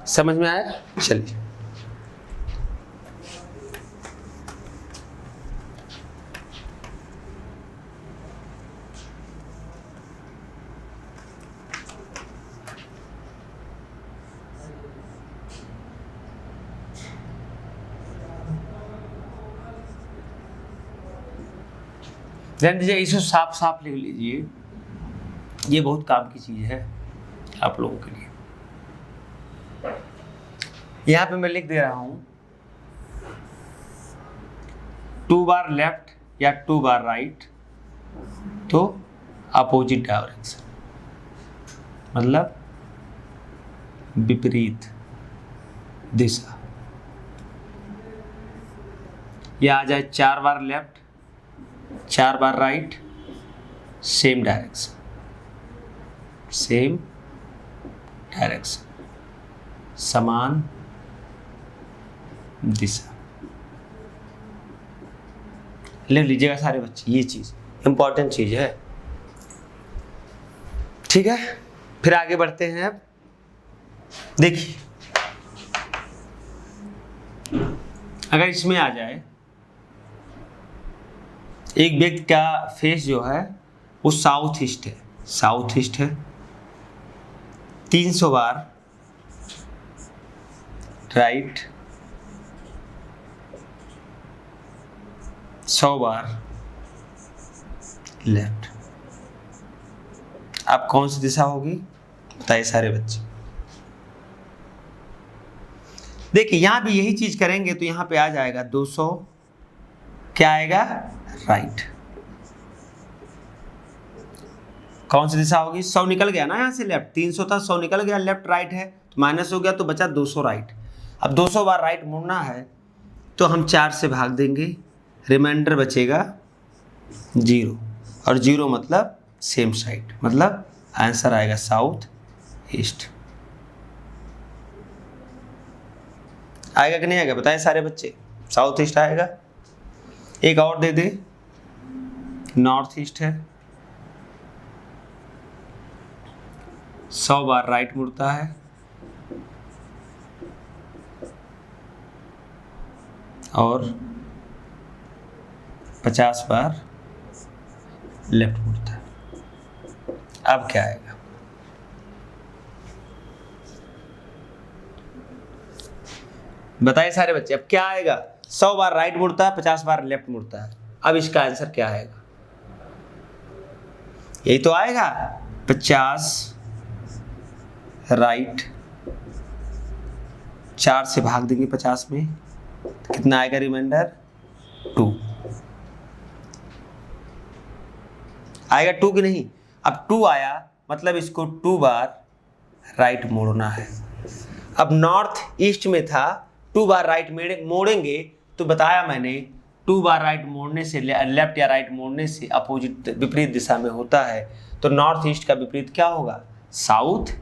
समझ में आया? चलिए ध्यान दीजिए, इसे साफ साफ लिख लीजिए, ये बहुत काम की चीज है आप लोगों के लिए। यहां पे मैं लिख दे रहा हूं 2 बार लेफ्ट या 2 बार राइट तो अपोजिट डायरेक्शन, मतलब विपरीत दिशा। या आ जाए 4 बार लेफ्ट, 4 बार right, same direction, same direction, समान दिशा। ले लीजिएगा सारे बच्चे, ये चीज इंपॉर्टेंट चीज है। ठीक है, फिर आगे बढ़ते हैं। अब देखिए अगर इसमें आ जाए, एक व्यक्ति का फेस जो है वो साउथ ईस्ट है, साउथ ईस्ट है, 300 बार राइट, 100 बार लेफ्ट। अब कौन सी दिशा होगी बताइए सारे बच्चे? देखिए यहां भी यही चीज करेंगे तो यहां पे आ जाएगा 200, क्या आएगा? राइट। कौन सी दिशा होगी? 100 निकल गया ना यहाँ से लेफ्ट, 300 था, 100 निकल गया, लेफ्ट राइट है तो माइनस हो गया तो बचा 200 राइट। अब 200 बार राइट मुड़ना है तो हम 4 से भाग देंगे, रिमाइंडर बचेगा 0, और 0 मतलब सेम साइड, मतलब आंसर आएगा साउथ ईस्ट। आएगा कि नहीं आएगा बताएं सारे बच्चे? साउथ ईस्ट आएगा। एक और दे दे, नॉर्थ ईस्ट है, 100 बार राइट मुड़ता है, और 50 बार लेफ्ट मुड़ता है। अब क्या आएगा? बताइए सारे बच्चे, अब क्या आएगा? 100 बार राइट मुड़ता है, 50 बार लेफ्ट मुड़ता है। अब इसका आंसर क्या आएगा? यही तो आएगा, 50 राइट, 4 से भाग देंगे 50 में, कितना आएगा रिमाइंडर? 2 आएगा। 2 कि नहीं? अब 2 आया मतलब इसको 2 बार राइट मोड़ना है। अब नॉर्थ ईस्ट में था, 2 बार राइट मोड़ेंगे तो बताया मैंने 2 बार राइट मोड़ने से, लेफ्ट या राइट मोड़ने से अपोजिट विपरीत दिशा में होता है। तो नॉर्थ ईस्ट का विपरीत क्या होगा? साउथ।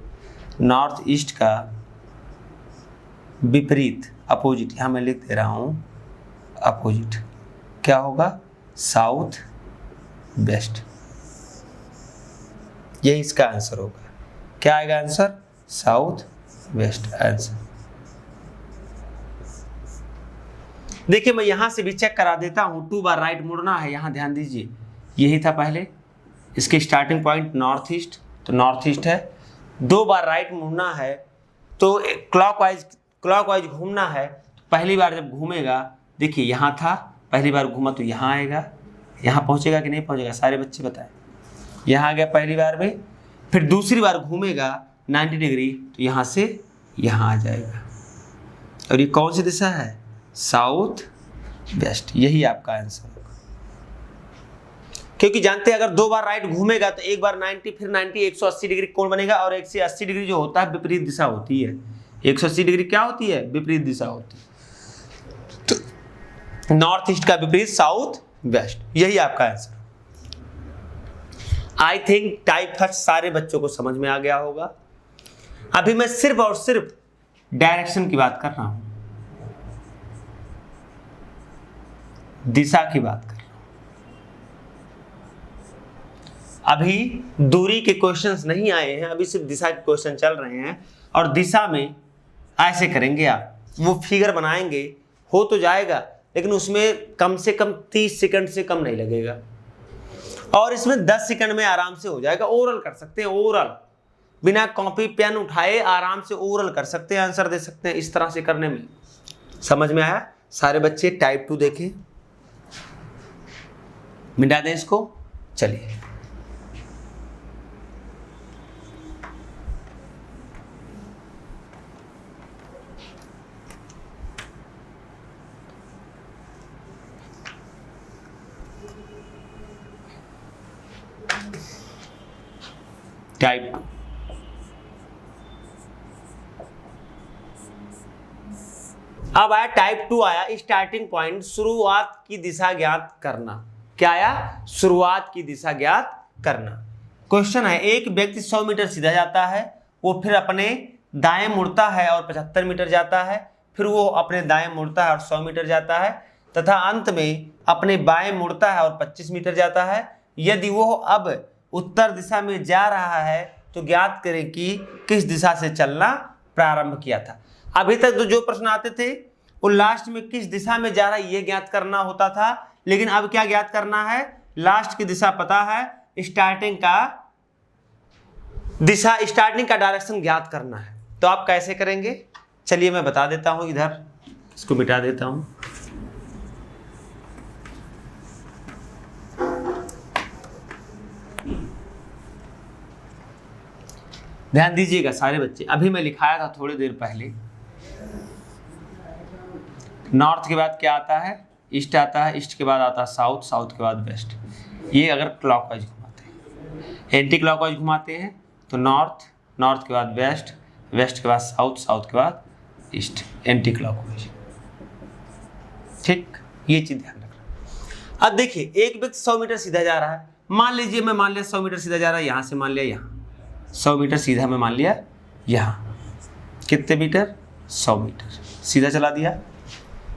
नॉर्थ ईस्ट का विपरीत अपोजिट, यहां मैं लिख दे रहा हूं अपोजिट, क्या होगा? South west. यही इसका आंसर होगा। क्या आएगा आंसर? South west answer. देखिए मैं यहां से भी चेक करा देता हूं, 2 बार राइट मुड़ना है। यहां ध्यान दीजिए, यही था पहले, इसके स्टार्टिंग पॉइंट नॉर्थ ईस्ट, तो नॉर्थ ईस्ट है। 2 बार राइट मुड़ना है तो क्लॉकवाइज घूमना है। तो पहली बार जब घूमेगा, देखिए यहाँ था, पहली बार घूमा तो यहाँ आएगा, यहाँ पहुँचेगा कि नहीं पहुँचेगा? सारे बच्चे बताएं। यहाँ आ गया पहली बार में, फिर दूसरी बार घूमेगा 90 डिग्री तो यहाँ से यहाँ आ जाएगा। और ये कौन सी दिशा है? South west. यही आपका आंसर होगा, क्योंकि जानते हैं अगर 2 बार राइट घूमेगा तो एक बार 90, फिर 90, 180 डिग्री कोण बनेगा। और 180 डिग्री जो होता है विपरीत दिशा होती है। 180 डिग्री क्या होती है? विपरीत दिशा होती है। तो नॉर्थ ईस्ट का विपरीत साउथ वेस्ट, यही आपका answer. I think type first सारे बच्चों को समझ में आ गया होगा। अभी मैं सिर्फ और सिर्फ डायरेक्शन की बात कर रहा हूं, दिशा की बात कर रहा हूं। अभी दूरी के क्वेश्चंस नहीं आए हैं, अभी सिर्फ दिशा के क्वेश्चन चल रहे हैं। और दिशा में ऐसे करेंगे आप, वो फिगर बनाएंगे, हो तो जाएगा लेकिन उसमें कम से कम 30 सेकंड से कम नहीं लगेगा। और इसमें 10 सेकंड में आराम से हो जाएगा। ओरल कर सकते हैं, ओरल बिना कॉपी पेन उठाए आराम से ओरल कर सकते हैं, आंसर दे सकते हैं। इस तरह से करने में समझ में आया? सारे बच्चे टाइप 2 देखें, मिटा दें इसको। चलिए टाइप 2। अब आया टाइप 2 आया, स्टार्टिंग पॉइंट, शुरुआत की दिशा ज्ञात करना। क्या आया? शुरुआत की दिशा ज्ञात करना। क्वेश्चन है, एक व्यक्ति 100 मीटर सीधा जाता है, वो फिर अपने दाएं मुड़ता है और 75 मीटर जाता है, फिर वो अपने दाएं मुड़ता है और 100 मीटर जाता है, तथा अंत में अपने बाएं मुड़ता है और 25 मीटर जाता है। यदि वो अब उत्तर दिशा में जा रहा है तो ज्ञात करें कि किस दिशा से चलना प्रारंभ किया था। अभी तक तो जो प्रश्न आते थे वो लास्ट में किस दिशा में जा रहा है ये ज्ञात करना होता था, लेकिन अब क्या ज्ञात करना है? लास्ट की दिशा पता है, स्टार्टिंग का दिशा, स्टार्टिंग का डायरेक्शन ज्ञात करना है। तो आप कैसे करेंगे? चलिए मैं बता देता हूं, इधर इसको मिटा देता हूं। ध्यान दीजिएगा सारे बच्चे, अभी मैं लिखाया था थोड़ी देर पहले, नॉर्थ के बाद क्या आता है? ईस्ट आता है, ईस्ट के बाद आता है साउथ, साउथ के बाद वेस्ट। ये अगर क्लॉकवाइज घुमाते हैं, एंटी क्लॉकवाइज घुमाते हैं तो नॉर्थ, नॉर्थ के बाद वेस्ट, वेस्ट के बाद साउथ, साउथ के बाद ईस्ट, एंटी क्लॉकवाइज। ठीक, ये चीज ध्यान रखना। अब देखिए एक व्यक्ति 100 मीटर सीधा जा रहा है, मान लीजिए मैं मान लिया 100 मीटर सीधा जा रहा है, यहां से मान लिया यहाँ 100 मीटर सीधा मैं मान लिया, यहाँ कितने मीटर? 100 मीटर सीधा चला दिया।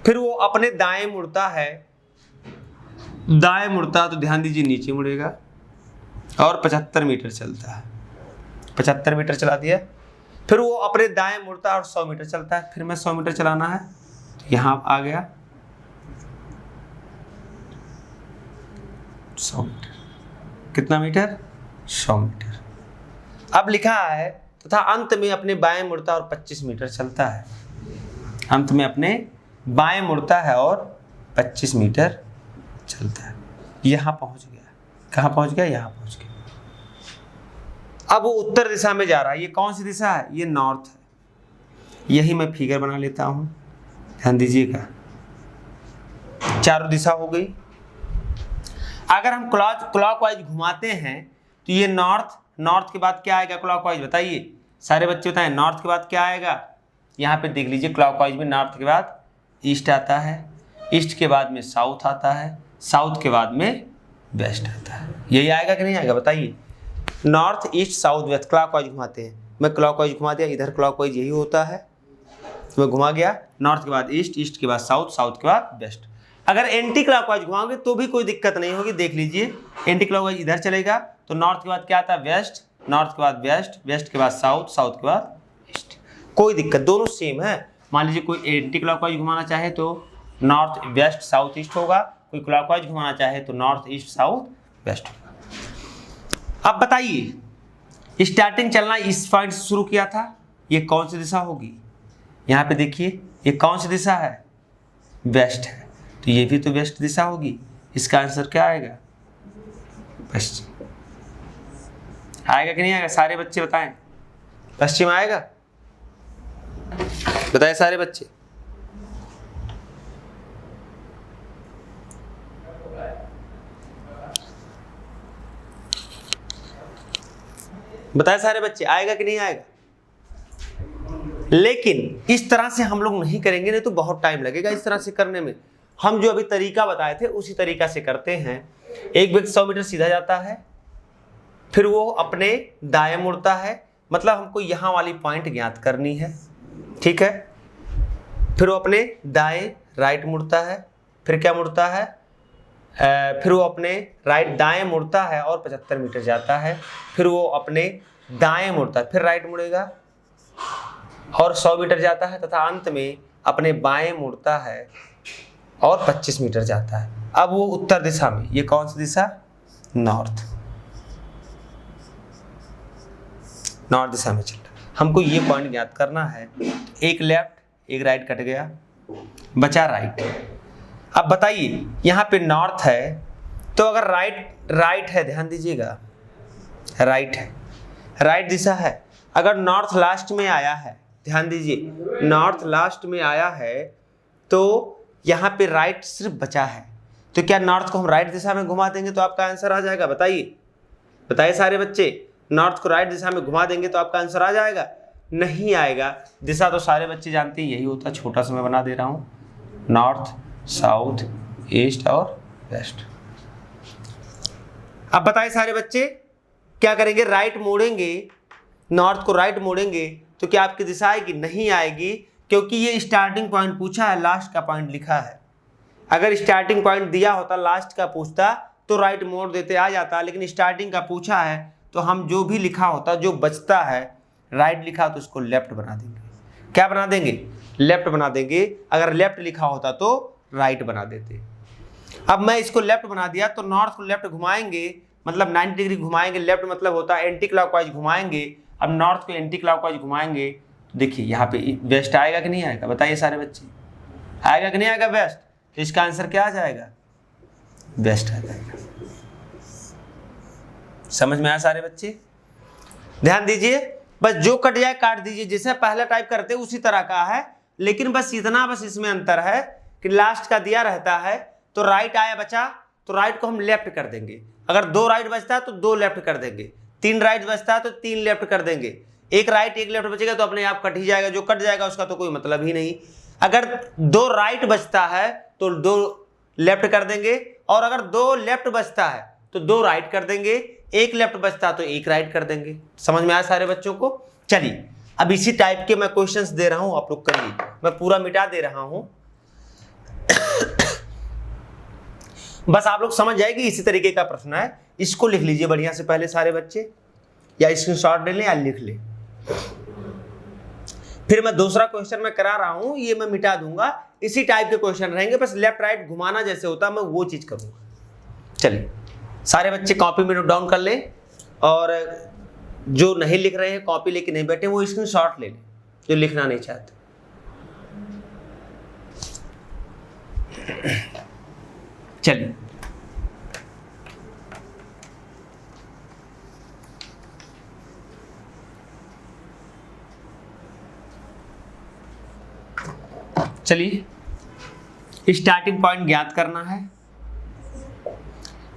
फिर वो अपने दाएं मुड़ता है, दाएं मुड़ता तो ध्यान दीजिए नीचे मुड़ेगा और 75 मीटर चलता है, 75 मीटर चला दिया। फिर वो अपने दाएं मुड़ता है और 100 मीटर चलता है। फिर मैं 100 मीटर चलाना है तो यहाँ आ गया, 100 मीटर। कितना मीटर? 100 मीटर। अब लिखा है तथा अंत में अपने बाएं मुड़ता और 25 मीटर चलता है। अंत में अपने बाएं मुड़ता है और 25 मीटर चलता है। यहां पहुंच गया। कहां पहुंच गया? यहां पहुंच गया। अब वो उत्तर दिशा में जा रहा है। ये कौन सी दिशा है? ये नॉर्थ है। यही मैं फिगर बना लेता हूं, ध्यान दीजिएगा। चारों दिशा हो गई। अगर हम क्लॉकवाइज घुमाते हैं तो ये नॉर्थ के बाद क्या आएगा क्लॉकवाइज? बताइए सारे बच्चे बताएं, नॉर्थ के बाद क्या आएगा? यहाँ पे देख लीजिए, क्लॉकवाइज में नॉर्थ के बाद ईस्ट आता है, ईस्ट के बाद में साउथ आता है, साउथ के बाद में वेस्ट आता है। यही आएगा कि नहीं आएगा? बताइए। North east south west clockwise घुमाते हैं। मैं क्लॉकवाइज घुमा दिया, इधर क्लॉकवाइज यही होता है, तो मैं घुमा गया। नॉर्थ के बाद ईस्ट, ईस्ट के बाद साउथ, साउथ के बाद वेस्ट। अगर एंटी क्लॉकवाइज घुमाओगे तो भी कोई दिक्कत नहीं होगी। देख लीजिए, एंटी क्लॉकवाइज इधर चलेगा तो नॉर्थ के बाद क्या आता है? वेस्ट, नॉर्थ के बाद वेस्ट, वेस्ट के बाद साउथ, साउथ के बाद ईस्ट। कोई दिक्कत, दोनों सेम है। मान लीजिए कोई एंटी क्लॉकवाइज घुमाना चाहे तो नॉर्थ वेस्ट साउथ ईस्ट होगा, कोई क्लॉकवाइज घुमाना चाहे तो नॉर्थ ईस्ट साउथ वेस्ट होगा। अब बताइए, स्टार्टिंग चलना इस पॉइंट से शुरू किया था, ये कौन सी दिशा होगी? यहाँ पे देखिए, ये कौन सी दिशा है? वेस्ट है, तो ये भी तो वेस्ट दिशा होगी। इसका आंसर क्या आएगा? वेस्ट। आएगा कि नहीं आएगा? सारे बच्चे बताएं। पश्चिम आएगा? बताए सारे बच्चे। बताए सारे बच्चे, आएगा कि नहीं आएगा? लेकिन इस तरह से हम लोग नहीं करेंगे, नहीं तो बहुत टाइम लगेगा इस तरह से करने में। हम जो अभी तरीका बताए थे उसी तरीका से करते हैं। एक व्यक्ति 100 मीटर सीधा जाता है, फिर वो अपने दाएं मुड़ता है, मतलब हमको यहाँ वाली पॉइंट ज्ञात करनी है, ठीक है। फिर वो अपने दाएं राइट मुड़ता है, फिर क्या मुड़ता है? फिर वो अपने राइट दाएं मुड़ता है और 75 मीटर जाता है। फिर वो अपने दाएं मुड़ता है, फिर राइट मुड़ेगा और 100 मीटर जाता है, तथा अंत में अपने बाएं मुड़ता है और 25 मीटर जाता है। अब वो उत्तर दिशा में, ये कौन सी दिशा? नॉर्थ दिशा में चल रहा है। हमको ये पॉइंट ज्ञात करना है। एक लेफ्ट एक राइट कट गया, बचा राइट। अब बताइए, यहाँ पे नॉर्थ है तो अगर राइट है, ध्यान दीजिएगा, राइट है, राइट दिशा है। अगर नॉर्थ लास्ट में आया है, ध्यान दीजिए, नॉर्थ लास्ट में आया है तो यहाँ पे राइट सिर्फ बचा है, तो क्या नॉर्थ को हम राइट दिशा में घुमा देंगे तो आपका आंसर आ जाएगा? बताइए सारे बच्चे, नॉर्थ को राइट दिशा में घुमा देंगे तो आपका आंसर आ जाएगा? नहीं आएगा। दिशा तो सारे बच्चे जानते हैं, यही होता है। छोटा सा मैं बना दे रहा हूँ, नॉर्थ साउथ ईस्ट और वेस्ट। अब बताइए सारे बच्चे, क्या करेंगे? राइट मोड़ेंगे, नॉर्थ को राइट मोड़ेंगे तो क्या आपकी दिशा आएगी? नहीं आएगी, क्योंकि ये स्टार्टिंग पॉइंट पूछा है, लास्ट का पॉइंट लिखा है। अगर स्टार्टिंग पॉइंट दिया होता, लास्ट का पूछता तो राइट मोड़ देते आ जाता, लेकिन स्टार्टिंग का पूछा है तो हम जो भी लिखा होता, जो बचता है राइट लिखा तो उसको लेफ्ट बना देंगे। क्या बना देंगे? लेफ्ट बना देंगे। अगर लेफ्ट लिखा होता तो राइट बना देते। अब मैं इसको लेफ्ट बना दिया तो नॉर्थ को लेफ्ट घुमाएंगे, मतलब 90 डिग्री घुमाएंगे। लेफ्ट मतलब होता है एंटी क्लॉकवाइज घुमाएंगे। अब नॉर्थ को एंटी क्लॉकवाइज घुमाएंगे, देखिए यहाँ पे वेस्ट आएगा कि नहीं आएगा? बताइए सारे बच्चे, आएगा कि नहीं आएगा वेस्ट? तो इसका आंसर क्या आ जाएगा? वेस्ट आ जाएगा। समझ में आया सारे बच्चे? ध्यान दीजिए, बस जो कट जाए काट दीजिए, जैसे पहले टाइप करते उसी तरह का है, लेकिन बस इतना, बस इसमें अंतर है कि लास्ट का दिया रहता है तो राइट आया बचा तो राइट को हम लेफ्ट कर देंगे। अगर 2 राइट बचता है तो 2 लेफ्ट कर देंगे, 3 राइट बचता है तो 3 लेफ्ट कर देंगे, 1 राइट 1 लेफ्ट बचेगा तो अपने आप कट ही जाएगा। जो कट जाएगा उसका तो कोई मतलब ही नहीं। अगर 2 राइट बचता है तो 2 लेफ्ट कर देंगे, और अगर 2 लेफ्ट बचता है तो 2 राइट कर देंगे, 1 लेफ्ट बचता तो 1 राइट कर देंगे। समझ में आया सारे बच्चों को? चलिए, अब इसी टाइप के मैं क्वेश्चंस दे रहा हूं, आप लोग करिए। मैं पूरा मिटा दे रहा हूं बस आप लोग समझ जाएगी, इसी तरीके का प्रश्न है। इसको लिख लीजिए बढ़िया से पहले सारे बच्चे, या स्क्रीनशॉट ले लें या लिख लें। फिर मैं दूसरा क्वेश्चन मैं करा रहा हूं, ये मैं मिटा दूंगा। इसी टाइप के क्वेश्चन रहेंगे, बस लेफ्ट राइट घुमाना जैसे होता है मैं वो चीज करूंगा। चलिए सारे बच्चे कॉपी में नोट डाउन कर ले, और जो नहीं लिख रहे हैं कॉपी लेके नहीं बैठे वो स्क्रीनशॉट ले लें, जो लिखना नहीं चाहते। चलिए स्टार्टिंग पॉइंट ज्ञात करना है।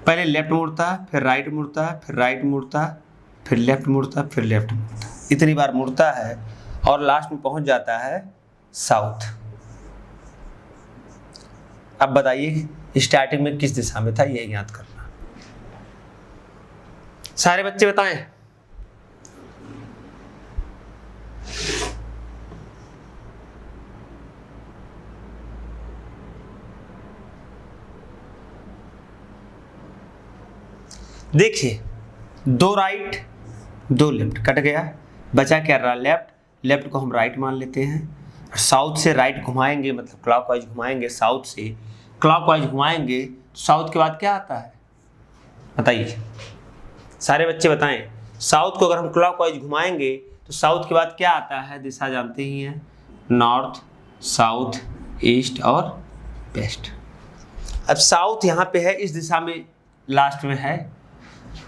पहले लेफ्ट मुड़ता है, फिर राइट मुड़ता है, फिर राइट मुड़ता है, फिर लेफ्ट मुड़ता है, फिर लेफ्ट मुड़ता है, इतनी बार मुड़ता है और लास्ट में पहुंच जाता है साउथ। अब बताइए स्टार्टिंग में किस दिशा में था, यह ज्ञात करना। सारे बच्चे बताएं। देखिए 2 राइट 2 लेफ्ट कट गया, बचा क्या रहा लेफ्ट। लेफ्ट को हम राइट मान लेते हैं। साउथ से राइट घुमाएंगे, मतलब क्लॉकवाइज घुमाएंगे, साउथ से क्लॉकवाइज घुमाएंगे, साउथ के बाद क्या आता है बताइए, सारे बच्चे बताएं। साउथ को अगर हम क्लॉकवाइज घुमाएंगे तो साउथ के बाद क्या आता है, दिशा जानते ही हैं, नॉर्थ, साउथ, ईस्ट और वेस्ट। अब साउथ यहाँ पे है, इस दिशा में लास्ट में है।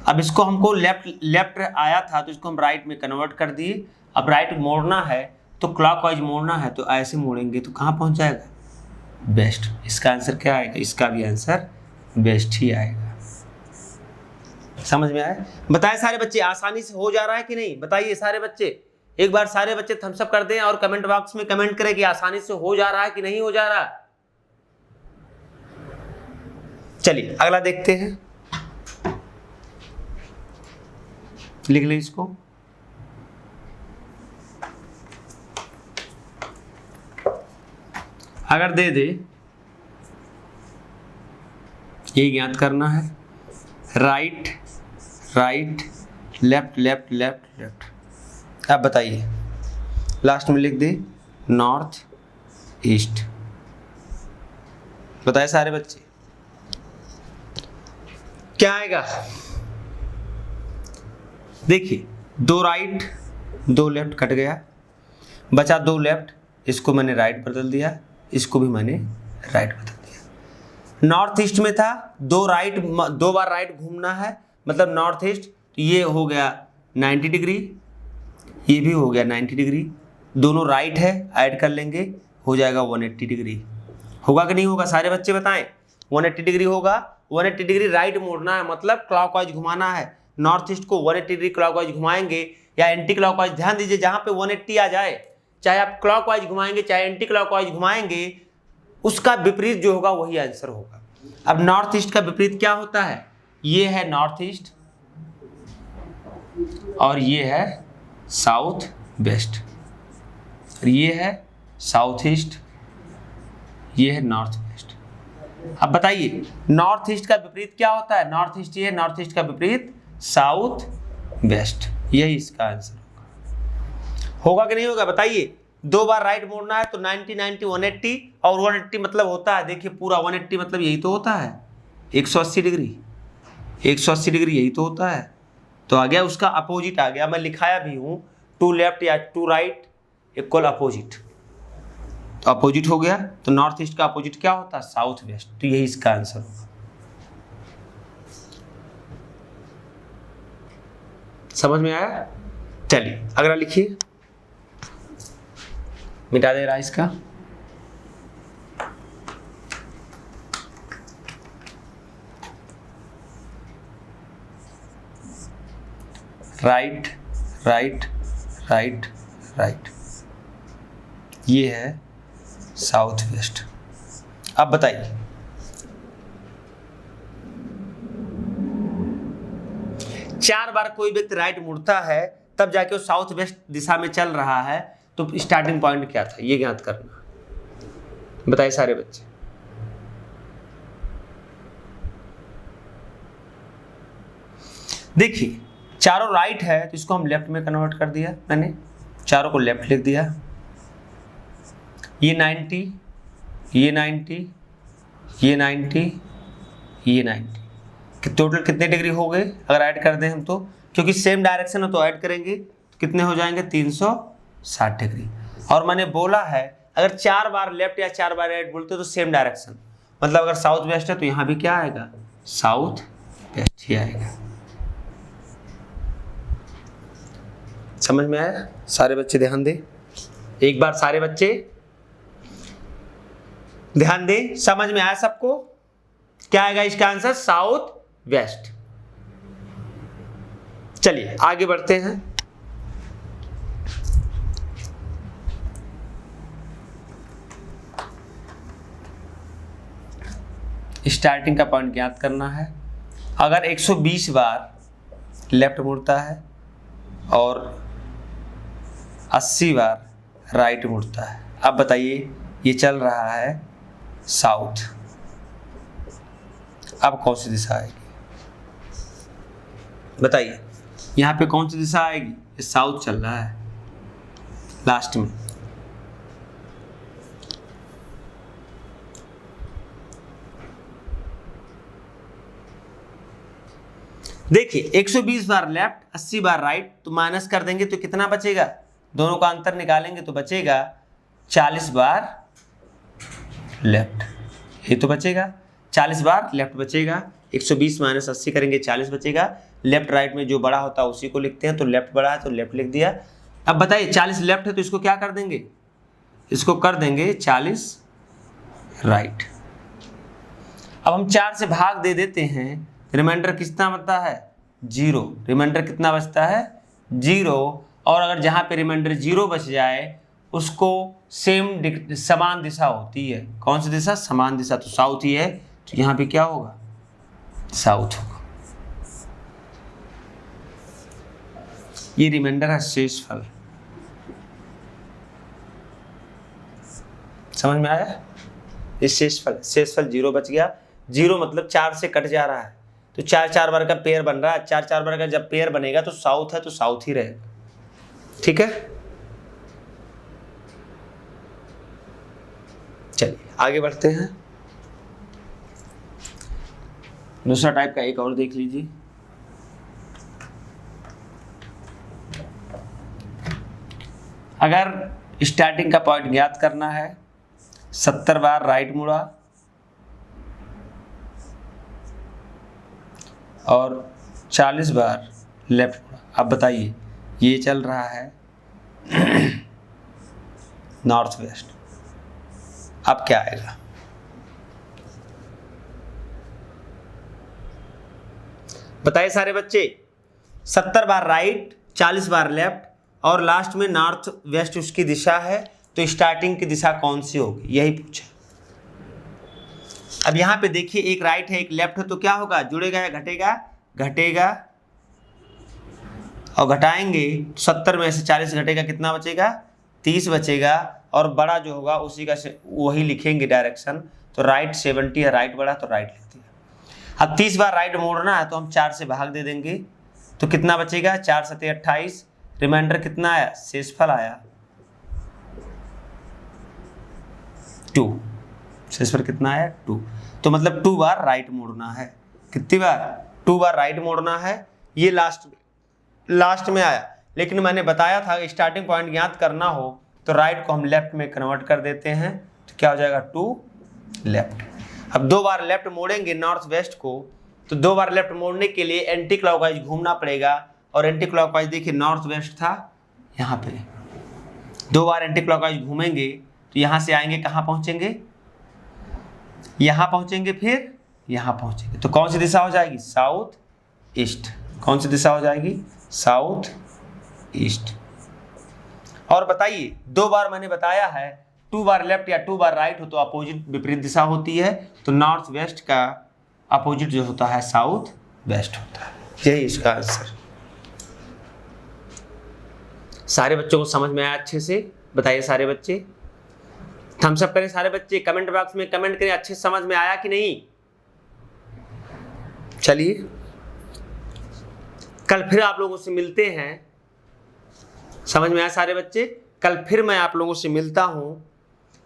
अब इसको हमको लेफ्ट आया था तो इसको हम राइट में कन्वर्ट कर दिए। अब राइट मोड़ना है तो क्लॉकवाइज मोड़ना है, तो ऐसे मोड़ेंगे तो कहाँ पहुँच जाएगा, वेस्ट। इसका आंसर क्या आएगा, इसका भी आंसर वेस्ट ही आएगा। समझ में आया? बताएं सारे बच्चे, आसानी से हो जा रहा है कि नहीं, बताइए सारे बच्चे। एक बार सारे बच्चे थम्स अप कर दें और कमेंट बॉक्स में कमेंट करें कि आसानी से हो जा रहा है कि नहीं हो जा रहा। चलिए अगला देखते हैं, लिख लें इसको। अगर दे दे, ये ज्ञात करना है, right right left left left left. अब बताइए, लास्ट में लिख दे नॉर्थ ईस्ट। बताए सारे बच्चे क्या आएगा। देखिए 2 राइट 2 लेफ्ट कट गया, बचा 2 लेफ्ट, इसको मैंने राइट बदल दिया, इसको भी मैंने राइट बदल दिया। नॉर्थ ईस्ट में था, 2 राइट 2 बार राइट घूमना है, मतलब नॉर्थ ईस्ट, तो ये हो गया 90 डिग्री, ये भी हो गया 90 डिग्री, दोनों राइट है, ऐड कर लेंगे हो जाएगा 180 डिग्री। होगा कि नहीं होगा, सारे बच्चे बताएं। 180 डिग्री होगा। 180 डिग्री राइट मोड़ना है, मतलब क्लॉकवाइज घुमाना है। नॉर्थ ईस्ट को 180 डिग्री क्लॉकवाइज घुमाएंगे या एंटी क्लॉकवाइज। ध्यान दीजिए, जहां पे 180 आ जाए, चाहे आप क्लॉकवाइज घुमाएंगे चाहे एंटी क्लॉकवाइज घुमाएंगे, उसका विपरीत जो होगा वही आंसर होगा। अब नॉर्थ ईस्ट का विपरीत क्या होता है, ये है नॉर्थ ईस्ट और ये है साउथ वेस्ट, ये है साउथ ईस्ट, ये है नॉर्थ वेस्ट। अब बताइए नॉर्थ ईस्ट का विपरीत क्या होता है, नॉर्थ ईस्ट, ये नॉर्थ ईस्ट का विपरीत साउथ वेस्ट, यही इसका आंसर होगा। होगा कि नहीं होगा बताइए। 2 बार राइट मोड़ना है तो 90 90 180, और 180 मतलब होता है, देखिए पूरा 180 मतलब यही तो होता है 180 डिग्री, 180 डिग्री यही तो होता है। तो आ गया उसका अपोजिट आ गया, मैं लिखाया भी हूँ 2 लेफ्ट या 2 राइट इक्वल अपोजिट, तो अपोजिट हो गया। तो नॉर्थ ईस्ट का अपोजिट क्या होता है, साउथ वेस्ट, तो यही इसका आंसर होगा। समझ में आया? चलिए अगला लिखिए, मिटा दे रहा है इसका। राइट राइट राइट राइट, ये है साउथ वेस्ट। अब बताइए चार बार कोई व्यक्ति राइट मुड़ता है तब जाके वो साउथ वेस्ट दिशा में चल रहा है, तो स्टार्टिंग पॉइंट क्या था ये ज्ञात करना। बताइए सारे बच्चे। देखिए चारों राइट है तो इसको हम लेफ्ट में कन्वर्ट कर दिया, मैंने चारों को लेफ्ट लिख दिया। ये 90, ये 90, ये 90, ये 90, कि टोटल कितने डिग्री हो गए अगर ऐड कर दें हम तो, क्योंकि सेम डायरेक्शन है तो ऐड करेंगे तो कितने हो जाएंगे 360 डिग्री। और मैंने बोला है अगर 4 बार लेफ्ट या 4 बार राइट बोलते तो सेम डायरेक्शन, मतलब अगर साउथ वेस्ट है तो यहाँ भी क्या आएगा, साउथ वेस्ट ही आएगा। समझ में आया? सारे बच्चे ध्यान दें, एक बार सारे बच्चे ध्यान दें। समझ में आया सबको? क्या आएगा इसका आंसर, साउथ वेस्ट। चलिए आगे बढ़ते हैं। स्टार्टिंग का पॉइंट ज्ञात करना है। अगर 120 बार लेफ्ट मुड़ता है और 80 बार राइट मुड़ता है, अब बताइए ये चल रहा है साउथ, अब कौन सी दिशा आएगी बताइए? यहाँ पे कौन सी दिशा आएगी? ये साउथ चल रहा है लास्ट में। देखिए 120 बार लेफ्ट 80 बार राइट, तो माइनस कर देंगे तो कितना बचेगा, दोनों का अंतर निकालेंगे तो बचेगा 40 बार लेफ्ट, ये तो बचेगा 40 बार लेफ्ट बचेगा। 120 माइनस 80 करेंगे 40 बचेगा। लेफ्ट राइट में जो बड़ा होता है उसी को लिखते हैं, तो लेफ्ट बड़ा है तो लेफ्ट लिख दिया। अब बताइए 40 लेफ्ट है तो इसको क्या कर देंगे, इसको कर देंगे 40 राइट। अब हम 4 से भाग दे देते हैं, रिमाइंडर कितना बचता है 0, रिमाइंडर कितना बचता है 0। और अगर जहाँ पे रिमाइंडर 0 बच जाए उसको समान दिशा होती है, कौन सी दिशा, समान दिशा, तो साउथ ही है, तो यहाँ पे क्या होगा, साउथ होगा। ये रिमाइंडर है शेषफल। समझ में आया? ये शेषफल 0 बच गया। 0 मतलब 4 से कट जा रहा है, तो 4 बार का पेयर बन रहा है। 4 बार का जब पेयर बनेगा तो साउथ है तो साउथ ही रहेगा। ठीक है, चलिए आगे बढ़ते हैं। दूसरा टाइप का एक और देख लीजिए। अगर स्टार्टिंग का पॉइंट ज्ञात करना है, 70 बार राइट मुड़ा और 40 बार लेफ्ट मुड़ा, अब बताइए ये चल रहा है नॉर्थ वेस्ट, अब क्या आएगा, बताइए सारे बच्चे। 70 बार राइट 40 बार लेफ्ट और लास्ट में नॉर्थ वेस्ट उसकी दिशा है, तो स्टार्टिंग की दिशा कौन सी होगी, यही पूछा। अब यहाँ पे देखिए एक राइट है एक लेफ्ट है, तो क्या होगा, जुड़ेगा या घटेगा, घटेगा, और घटाएंगे 70 में से 40 घटेगा, कितना बचेगा 30 बचेगा। और बड़ा जो होगा उसी का वही लिखेंगे डायरेक्शन, तो राइट 70 है, राइट बड़ा तो राइट लिख दिया। अब 30 बार राइट मोड़ना है तो हम 4 से भाग दे देंगे, तो कितना बचेगा 4 7 28, रिमाइंडर कितना आया, शेषफल आया 2, शेषफल कितना आया 2, तो मतलब 2 बार राइट मोड़ना है। कितनी बार, 2 बार राइट मोड़ना है। ये लास्ट में आया, लेकिन मैंने बताया था स्टार्टिंग पॉइंट ज्ञात करना हो तो राइट को हम लेफ्ट में कन्वर्ट कर देते हैं, तो क्या हो जाएगा 2 लेफ्ट। अब 2 बार लेफ्ट मोड़ेंगे नॉर्थ वेस्ट को, तो 2 बार लेफ्ट मोड़ने के लिए एंटी क्लॉकवाइज घूमना पड़ेगा, और एंटी क्लॉकवाइज देखिए नॉर्थ वेस्ट था यहाँ पे, 2 बार एंटी क्लॉकवाइज घूमेंगे तो यहाँ से आएंगे, कहाँ पहुँचेंगे, यहाँ पहुँचेंगे, फिर यहाँ पहुँचेंगे, तो कौन सी दिशा हो जाएगी, साउथ ईस्ट। कौन सी दिशा हो जाएगी, साउथ ईस्ट। और बताइए 2 बार मैंने बताया है 2 बार लेफ्ट या 2 बार राइट हो तो अपोजिट विपरीत दिशा होती है, तो नॉर्थ वेस्ट का अपोजिट जो होता है साउथ वेस्ट होता है। यही इसका आंसर। सारे बच्चों को समझ में आया अच्छे से, बताइए सारे बच्चे, थम्स अप करें सारे बच्चे, कमेंट बॉक्स में कमेंट करें अच्छे से समझ में आया कि नहीं। चलिए कल फिर आप लोगों से मिलते हैं। समझ में आया सारे बच्चे, कल फिर मैं आप लोगों से मिलता हूं।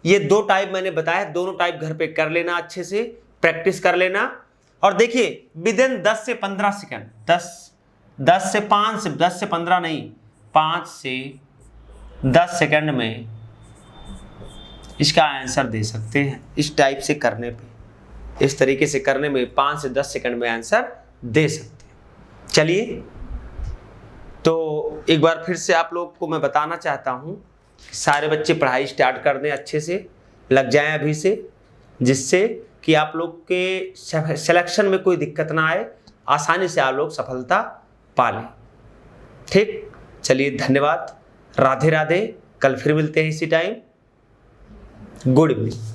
ये 2 टाइप मैंने बताया, दोनों टाइप घर पे कर लेना, अच्छे से प्रैक्टिस कर लेना, और देखिए विद इन 10 से 15 सेकंड, 10 से 15 नहीं, 5 से 10 सेकंड में इसका आंसर दे सकते हैं। इस टाइप से करने पे, इस तरीके से करने में 5 से 10 सेकंड में आंसर दे सकते हैं। चलिए, तो एक बार फिर से आप लोग को मैं बताना चाहता हूँ, सारे बच्चे पढ़ाई स्टार्ट कर दें, अच्छे से लग जाएं अभी से, जिससे कि आप लोग के सिलेक्शन में कोई दिक्कत ना आए, आसानी से आप लोग सफलता पा लें। ठीक, चलिए धन्यवाद, राधे राधे। कल फिर मिलते हैं इसी टाइम। Good evening.